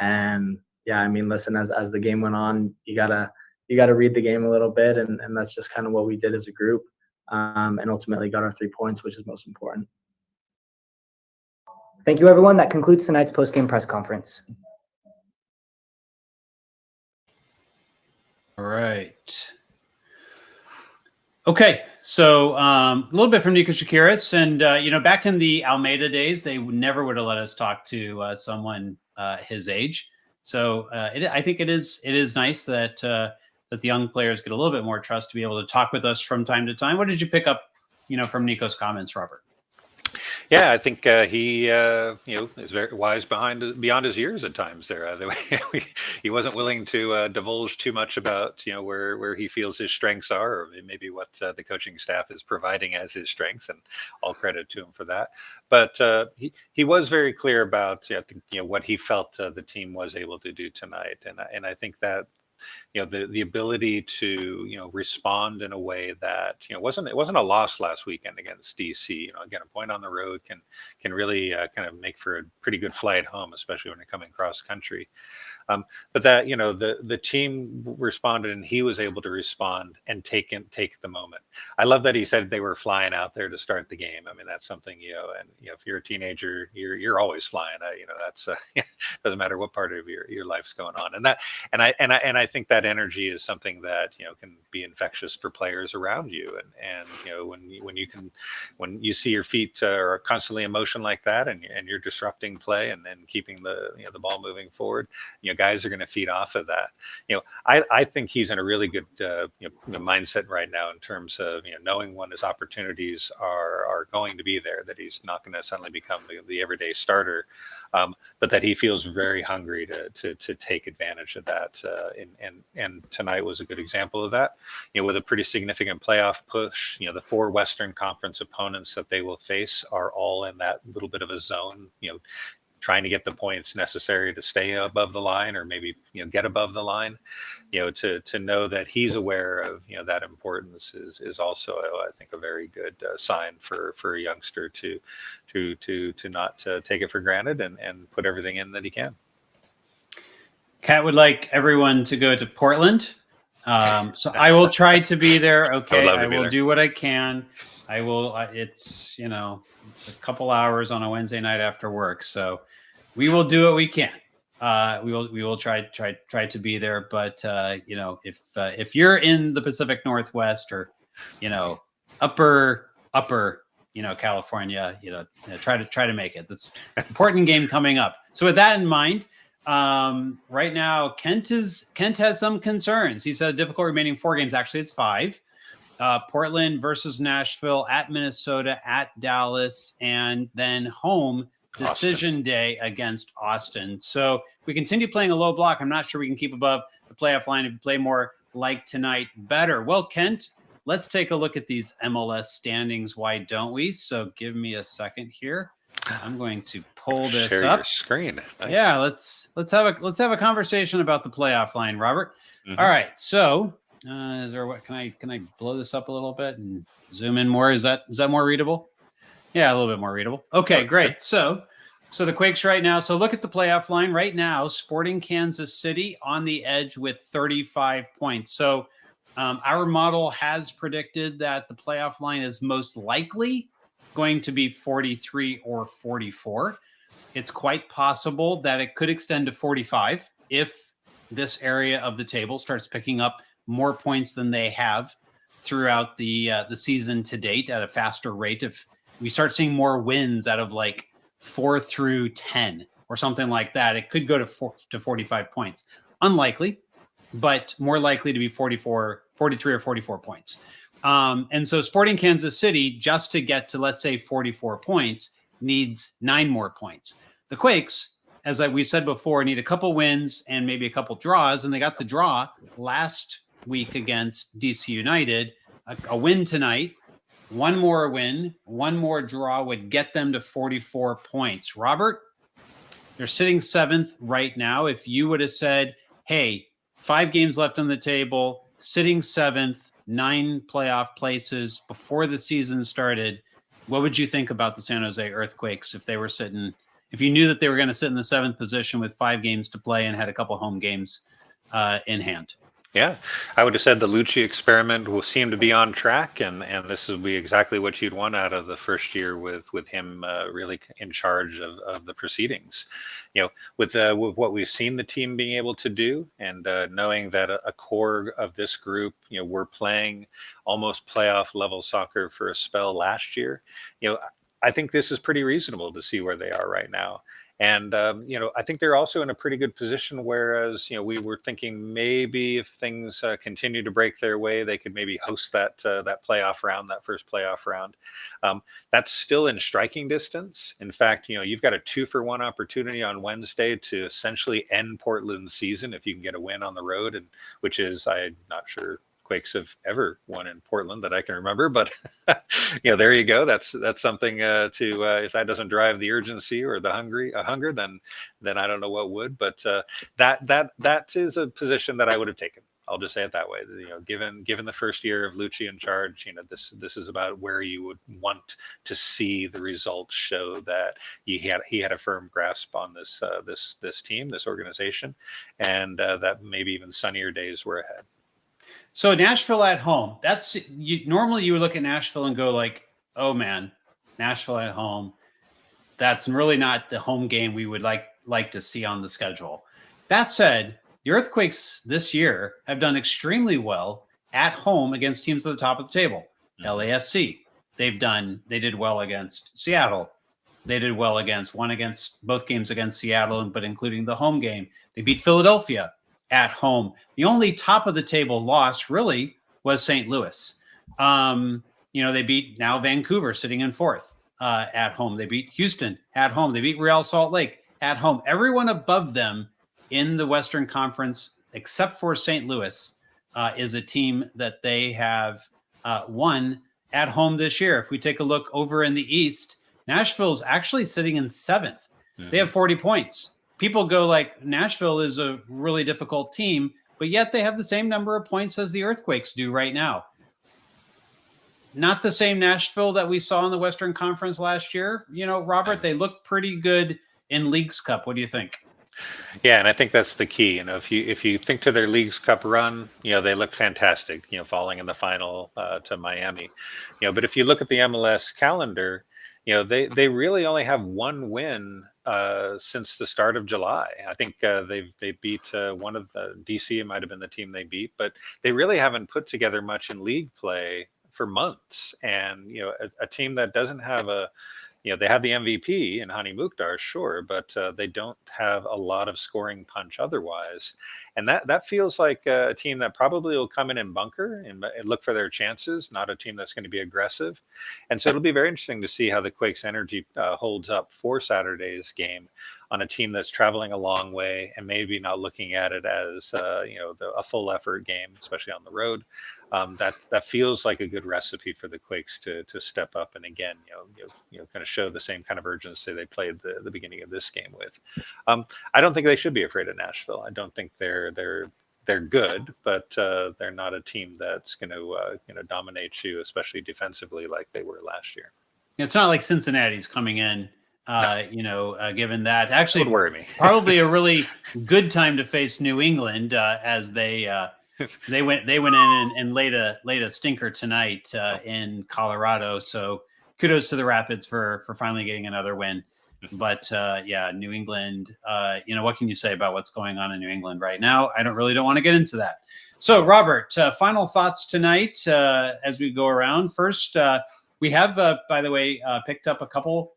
And yeah, I mean, listen, as the game went on, you gotta read the game a little bit, and that's just kind of what we did as a group, and ultimately got our 3 points, which is most important. Thank you, everyone. That concludes tonight's post-game press conference. All right. Okay, so a little bit from Nico Shakiris, and back in the Almeida days, they never would have let us talk to someone his age. So I think it is nice that that the young players get a little bit more trust to be able to talk with us from time to time. What did you pick up, from Nico's comments, Robert? Yeah, I think he is very wise beyond his years at times. There, he wasn't willing to divulge too much about where he feels his strengths are, or maybe what the coaching staff is providing as his strengths, and all credit to him for that. But he was very clear about what he felt the team was able to do tonight, and I think that the ability to respond in a way that it wasn't a loss last weekend against DC. Again, a point on the road can really kind of make for a pretty good flight home, especially when you're coming cross country. But that the team responded, and he was able to respond and take the moment. I love that he said they were flying out there to start the game. I mean, that's something and if you're a teenager, you're always flying. That's doesn't matter what part of your life's going on, and I think that energy is something that can be infectious for players around you, and when you see your feet are constantly in motion like that, and you're disrupting play and keeping the ball moving forward, guys are going to feed off of that. I think he's in a really good mindset right now in terms of knowing when his opportunities are going to be there, that he's not going to suddenly become the everyday starter, but that he feels very hungry to take advantage of that. And tonight was a good example of that. With a pretty significant playoff push, the 4 Western Conference opponents that they will face are all in that little bit of a zone, trying to get the points necessary to stay above the line, or maybe get above the line. To know that he's aware of that importance is also, I think, a very good sign for a youngster to not take it for granted and put everything in that he can. Kat would like everyone to go to Portland, so I will try to be there. Okay, I will do what I can. I will. It's it's a couple hours on a Wednesday night after work, so we will do what we can. We will try to be there. But if you're in the Pacific Northwest, or upper California, try to make it. That's an important game coming up. So with that in mind, right now Kent has some concerns. He said difficult remaining 4 games. Actually, it's 5. Portland versus Nashville, at Minnesota, at Dallas, and then home decision day against Austin. So if we continue playing a low block, I'm not sure we can keep above the playoff line. If we play more like tonight, better. Well, Kent, let's take a look at these MLS standings. Why don't we? So give me a second here. I'm going to pull this Share up. Your screen. Nice. Yeah, let's have a conversation about the playoff line, Robert. Mm-hmm. All right, so. Is there what can I blow this up a little bit and zoom in more? Is that more readable? Yeah, a little bit more readable. Okay, great. So the Quakes right now. So look at the playoff line right now. Sporting Kansas City on the edge with 35 points. So our model has predicted that the playoff line is most likely going to be 43 or 44. It's quite possible that it could extend to 45 if this area of the table starts picking up more points than they have throughout the season to date at a faster rate. If we start seeing more wins out of like 4 through 10 or something like that, it could go to 45 points. Unlikely, but more likely to be 43 or 44 points. And so Sporting Kansas City, just to get to, let's say, 44 points, needs 9 more points. The Quakes, as we said before, need a couple wins and maybe a couple draws, and they got the draw last week against DC United. A win tonight, 1 more win, 1 more draw would get them to 44 points. Robert, they're sitting 7th right now. If you would have said, hey, 5 games left on the table, sitting 7th, 9 playoff places before the season started, what would you think about the San Jose Earthquakes if you knew that they were going to sit in the 7th position with 5 games to play and had a couple home games in hand? Yeah, I would have said the Luchi experiment will seem to be on track, and this will be exactly what you'd want out of the first year with him really in charge of the proceedings. With what we've seen the team being able to do, and knowing that a core of this group, we're playing almost playoff level soccer for a spell last year. I think this is pretty reasonable to see where they are right now. And I think they're also in a pretty good position. Whereas we were thinking maybe if things continue to break their way, they could maybe host that playoff round, that first playoff round. That's still in striking distance. In fact, you've got a 2-for-1 opportunity on Wednesday to essentially end Portland's season if you can get a win on the road, and which is, I'm not sure Quakes have ever won in Portland that I can remember, but there you go. That's something to if that doesn't drive the urgency or the hunger, then I don't know what would. But that is a position that I would have taken. I'll just say it that way. Given the first year of Luchi in charge, this is about where you would want to see the results show that he had a firm grasp on this team, this organization, and that maybe even sunnier days were ahead. So Nashville at home. Normally you would look at Nashville and go like, oh man, Nashville at home. That's really not the home game we would like to see on the schedule. That said, the Earthquakes this year have done extremely well at home against teams at the top of the table. LAFC. They did well against Seattle. They did well against both games against Seattle, but including the home game. They beat Philadelphia at home. The only top of the table loss really was St. Louis. They beat now Vancouver sitting in fourth at home. They beat Houston at home. They beat Real Salt Lake at home. Everyone above them in the Western Conference, except for St. Louis, is a team that they have won at home this year. If we take a look over in the East, Nashville's actually sitting in seventh. They have 40 points. People go like, Nashville is a really difficult team, but yet they have the same number of points as the Earthquakes do right now. Not the same Nashville that we saw in the Western Conference last year. Robert, they look pretty good in Leagues Cup. What do you think? Yeah, and I think that's the key. If you think to their Leagues Cup run, they looked fantastic, falling in the final to Miami. But if you look at the MLS calendar, they really only have one win since the start of July. I think they beat one of the DC. It might have been the team they beat, but they really haven't put together much in league play for months. And a team that doesn't have they have the MVP in Hani Mukhtar, sure, but they don't have a lot of scoring punch otherwise. And that feels like a team that probably will come in and bunker and look for their chances, not a team that's going to be aggressive. And so it'll be very interesting to see how the Quakes energy holds up for Saturday's game on a team that's traveling a long way and maybe not looking at it as a full effort game, especially on the road. That feels like a good recipe for the Quakes to step up and again, kind of show the same kind of urgency they played the beginning of this game with. I don't think they should be afraid of Nashville. I don't think they're good, but they're not a team that's going to dominate you, especially defensively, like they were last year. It's not like Cincinnati's coming in. Given that, actually, would worry me. Probably a really good time to face New England as they went in and laid a stinker tonight in Colorado. So kudos to the Rapids for finally getting another win. But New England. What can you say about what's going on in New England right now? I don't want to get into that. So, Robert, final thoughts tonight as we go around. First, we have, by the way, picked up a couple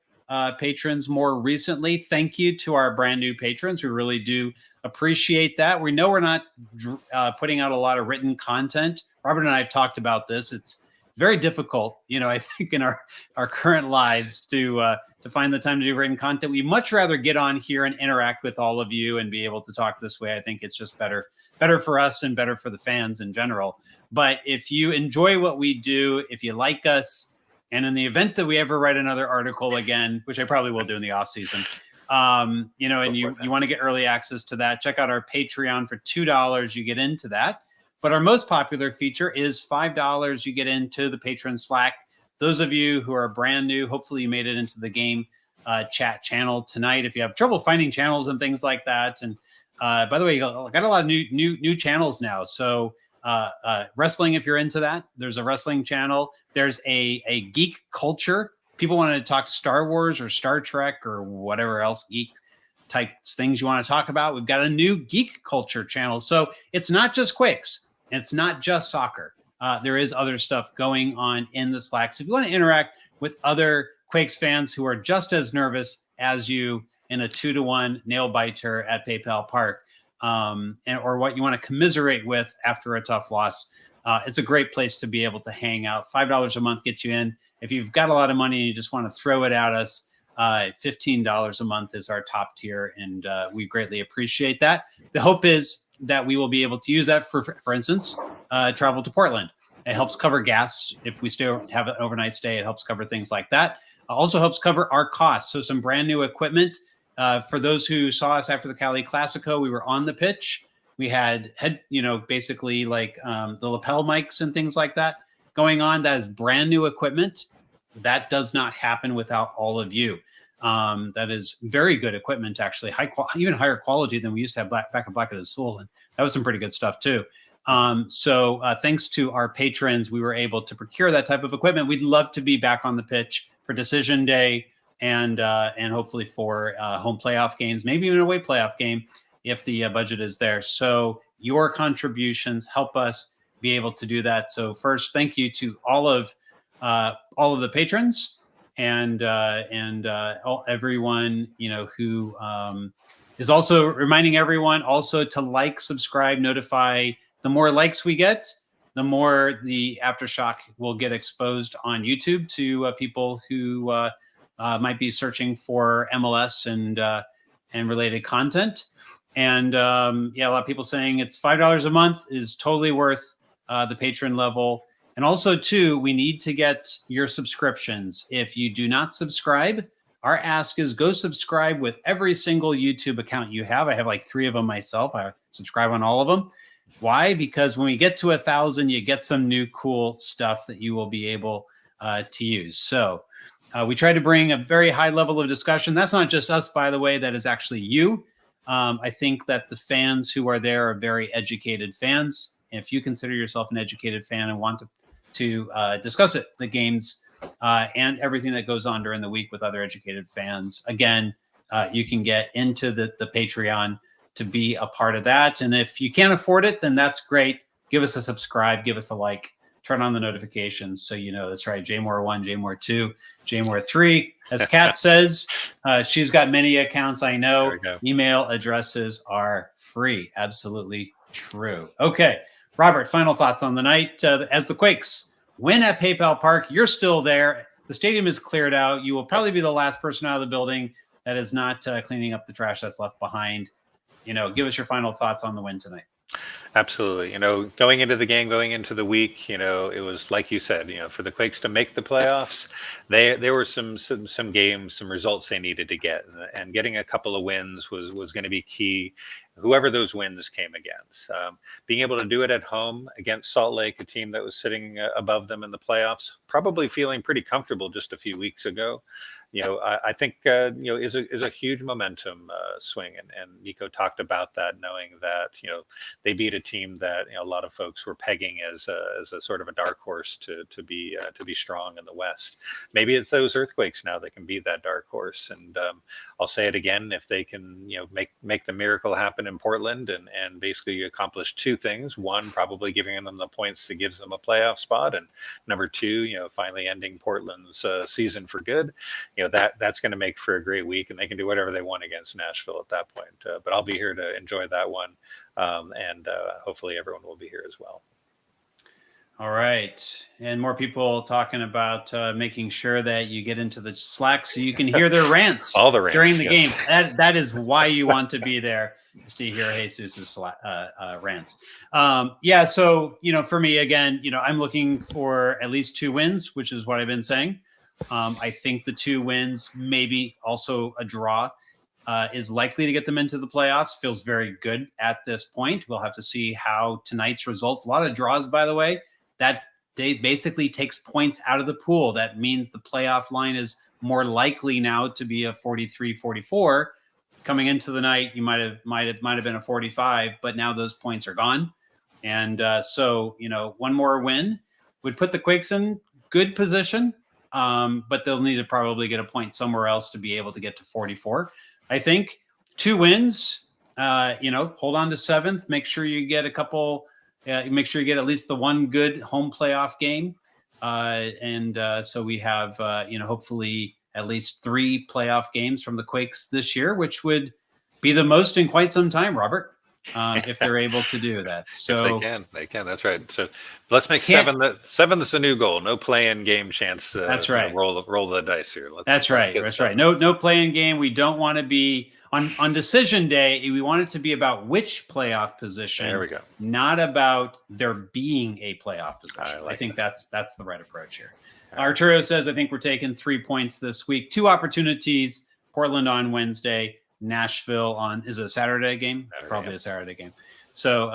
patrons more recently. Thank you to our brand new patrons. We really do appreciate that. We know we're not putting out a lot of written content. Robert and I have talked about this. It's very difficult, I think, in our current lives to find the time to do written content. We much rather get on here and interact with all of you and be able to talk this way. I think it's just better for us and better for the fans in general. But if you enjoy what we do, if you like us, and in the event that we ever write another article again, which I probably will do in the off season, and you want to get early access to that, check out our Patreon for $2. You get into that. But our most popular feature is $5. You get into the patron Slack. Those of you who are brand new, hopefully you made it into the game chat channel tonight. If you have trouble finding channels and things like that, and by the way, you got a lot of new channels now. So wrestling, if you're into that, there's a wrestling channel. There's a geek culture. People want to talk Star Wars or Star Trek or whatever else geek type things you want to talk about. We've got a new geek culture channel. So it's not just Quakes. It's not just soccer. There is other stuff going on in the Slack. So if you want to interact with other Quakes fans who are just as nervous as you in a 2-1 nail biter at PayPal Park, or what you want to commiserate with after a tough loss, it's a great place to be able to hang out. $5 a month gets you in. If you've got a lot of money and you just want to throw it at us, $15 a month is our top tier, and we greatly appreciate that. The hope is that we will be able to use that for instance, travel to Portland. It helps cover gas if we have an overnight stay. It helps cover things like that. Also helps cover our costs. So some brand new equipment. For those who saw us after the Cali Classico, we were on the pitch. We had basically like the lapel mics and things like that going on. That is brand new equipment. That does not happen without all of you. That is very good equipment, actually, even higher quality than we used to have back at Black at his Soul, and that was some pretty good stuff too. So thanks to our patrons, we were able to procure that type of equipment. We'd love to be back on the pitch for decision day and hopefully for home playoff games, maybe even a away playoff game if the budget is there. So your contributions help us be able to do that. So first, thank you to all of the patrons and everyone who is also reminding everyone also to like, subscribe, notify. The more likes we get, the more the Aftershock will get exposed on YouTube to people who might be searching for MLS and related content. And a lot of people saying it's $5 a month is totally worth the patron level. And also, too, we need to get your subscriptions. If you do not subscribe, our ask is go subscribe with every single YouTube account you have. I have like 3 of them myself. I subscribe on all of them. Why? Because when we get to 1,000, you get some new cool stuff that you will be able to use. So we try to bring a very high level of discussion. That's not just us, by the way. That is actually you. I think that the fans who are there are very educated fans. And if you consider yourself an educated fan and want to discuss the games and everything that goes on during the week with other educated fans, again, you can get into the Patreon to be a part of that. And if you can't afford it, then that's great. Give us a subscribe, give us a like, turn on the notifications so you know. That's right. JMore 1, JMore 2, JMore 3. As Kat says, she's got many accounts, I know. Email addresses are free. Absolutely true. Okay, Robert, final thoughts on the night. As the Quakes win at PayPal Park, you're still there. The stadium is cleared out. You will probably be the last person out of the building that is not cleaning up the trash that's left behind. Give us your final thoughts on the win tonight. Absolutely. Going into the game, going into the week, it was like you said, for the Quakes to make the playoffs, there were some games, some results they needed to get, and getting a couple of wins was going to be key. Whoever those wins came against, being able to do it at home against Salt Lake, a team that was sitting above them in the playoffs, probably feeling pretty comfortable just a few weeks ago. I think is a huge momentum swing, and Nico talked about that, knowing that they beat a team that a lot of folks were pegging as a sort of a dark horse to be strong in the West. Maybe it's those Earthquakes now that can be that dark horse, and I'll say it again: if they can make the miracle happen in Portland and basically accomplish 2 things: one, probably giving them the points that gives them a playoff spot, and number 2, finally ending Portland's season for good. That's going to make for a great week, and they can do whatever they want against Nashville at that point. But I'll be here to enjoy that one, and hopefully everyone will be here as well. All right. And more people talking about making sure that you get into the Slack so you can hear their rants, all the rants during the yes. game. That is why you want to be there, is to hear Jesus' rants. So, for me, again, I'm looking for at least 2 wins, which is what I've been saying. I think the 2 wins, maybe also a draw, is likely to get them into the playoffs. Feels very good at this point. We'll have to see how tonight's results. A lot of draws, by the way. That day basically takes points out of the pool. That means the playoff line is more likely now to be a 43-44. Coming into the night, you might have been a 45, but now those points are gone. And so one more win would put the Quakes in good position. But they'll need to probably get a point somewhere else to be able to get to 44. I think 2 wins, hold on to 7th, make sure you get a couple, make sure you get at least the one good home playoff game. So we have, hopefully at least 3 playoff games from the Quakes this year, which would be the most in quite some time, Robert, if they're able to do that. So they can. That's right. So let's make 7. Seven is the new goal. No play-in game chance. That's right. Roll the dice here. That's right. No play-in game. We don't want to be on decision day. We want it to be about which playoff position. There we go. Not about there being a playoff position. I think that's the right approach here. Arturo says, I think we're taking 3 points this week. 2 opportunities. Portland on Wednesday. Nashville on, is it a Saturday game? Probably a Saturday game. So,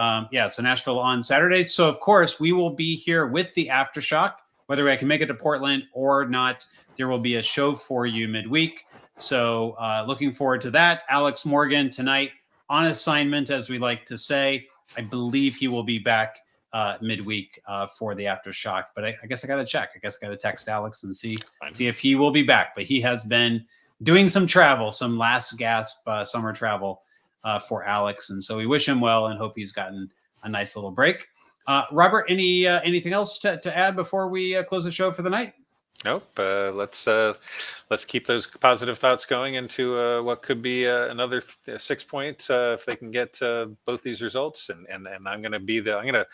so Nashville on Saturday. So, of course, we will be here with the Aftershock, whether I can make it to Portland or not. There will be a show for you midweek. So, looking forward to that. Alex Morgan tonight on assignment, as we like to say. I believe he will be back midweek for the Aftershock, but I guess I got to check. I guess I got to text Alex and see if he will be back. But he has been doing some travel, some last gasp summer travel for Alex. And so we wish him well and hope he's gotten a nice little break. Robert, anything else to add before we close the show for the night? Nope. Let's keep those positive thoughts going into what could be another 6 points if they can get both these results. And I'm going to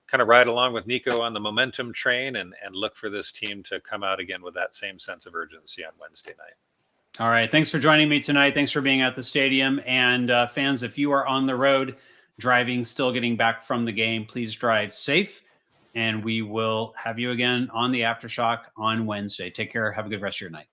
kind of ride along with Nico on the momentum train and look for this team to come out again with that same sense of urgency on Wednesday night. All right. Thanks for joining me tonight. Thanks for being at the stadium. And fans, if you are on the road driving, still getting back from the game, please drive safe. And we will have you again on the Aftershock on Wednesday. Take care. Have a good rest of your night.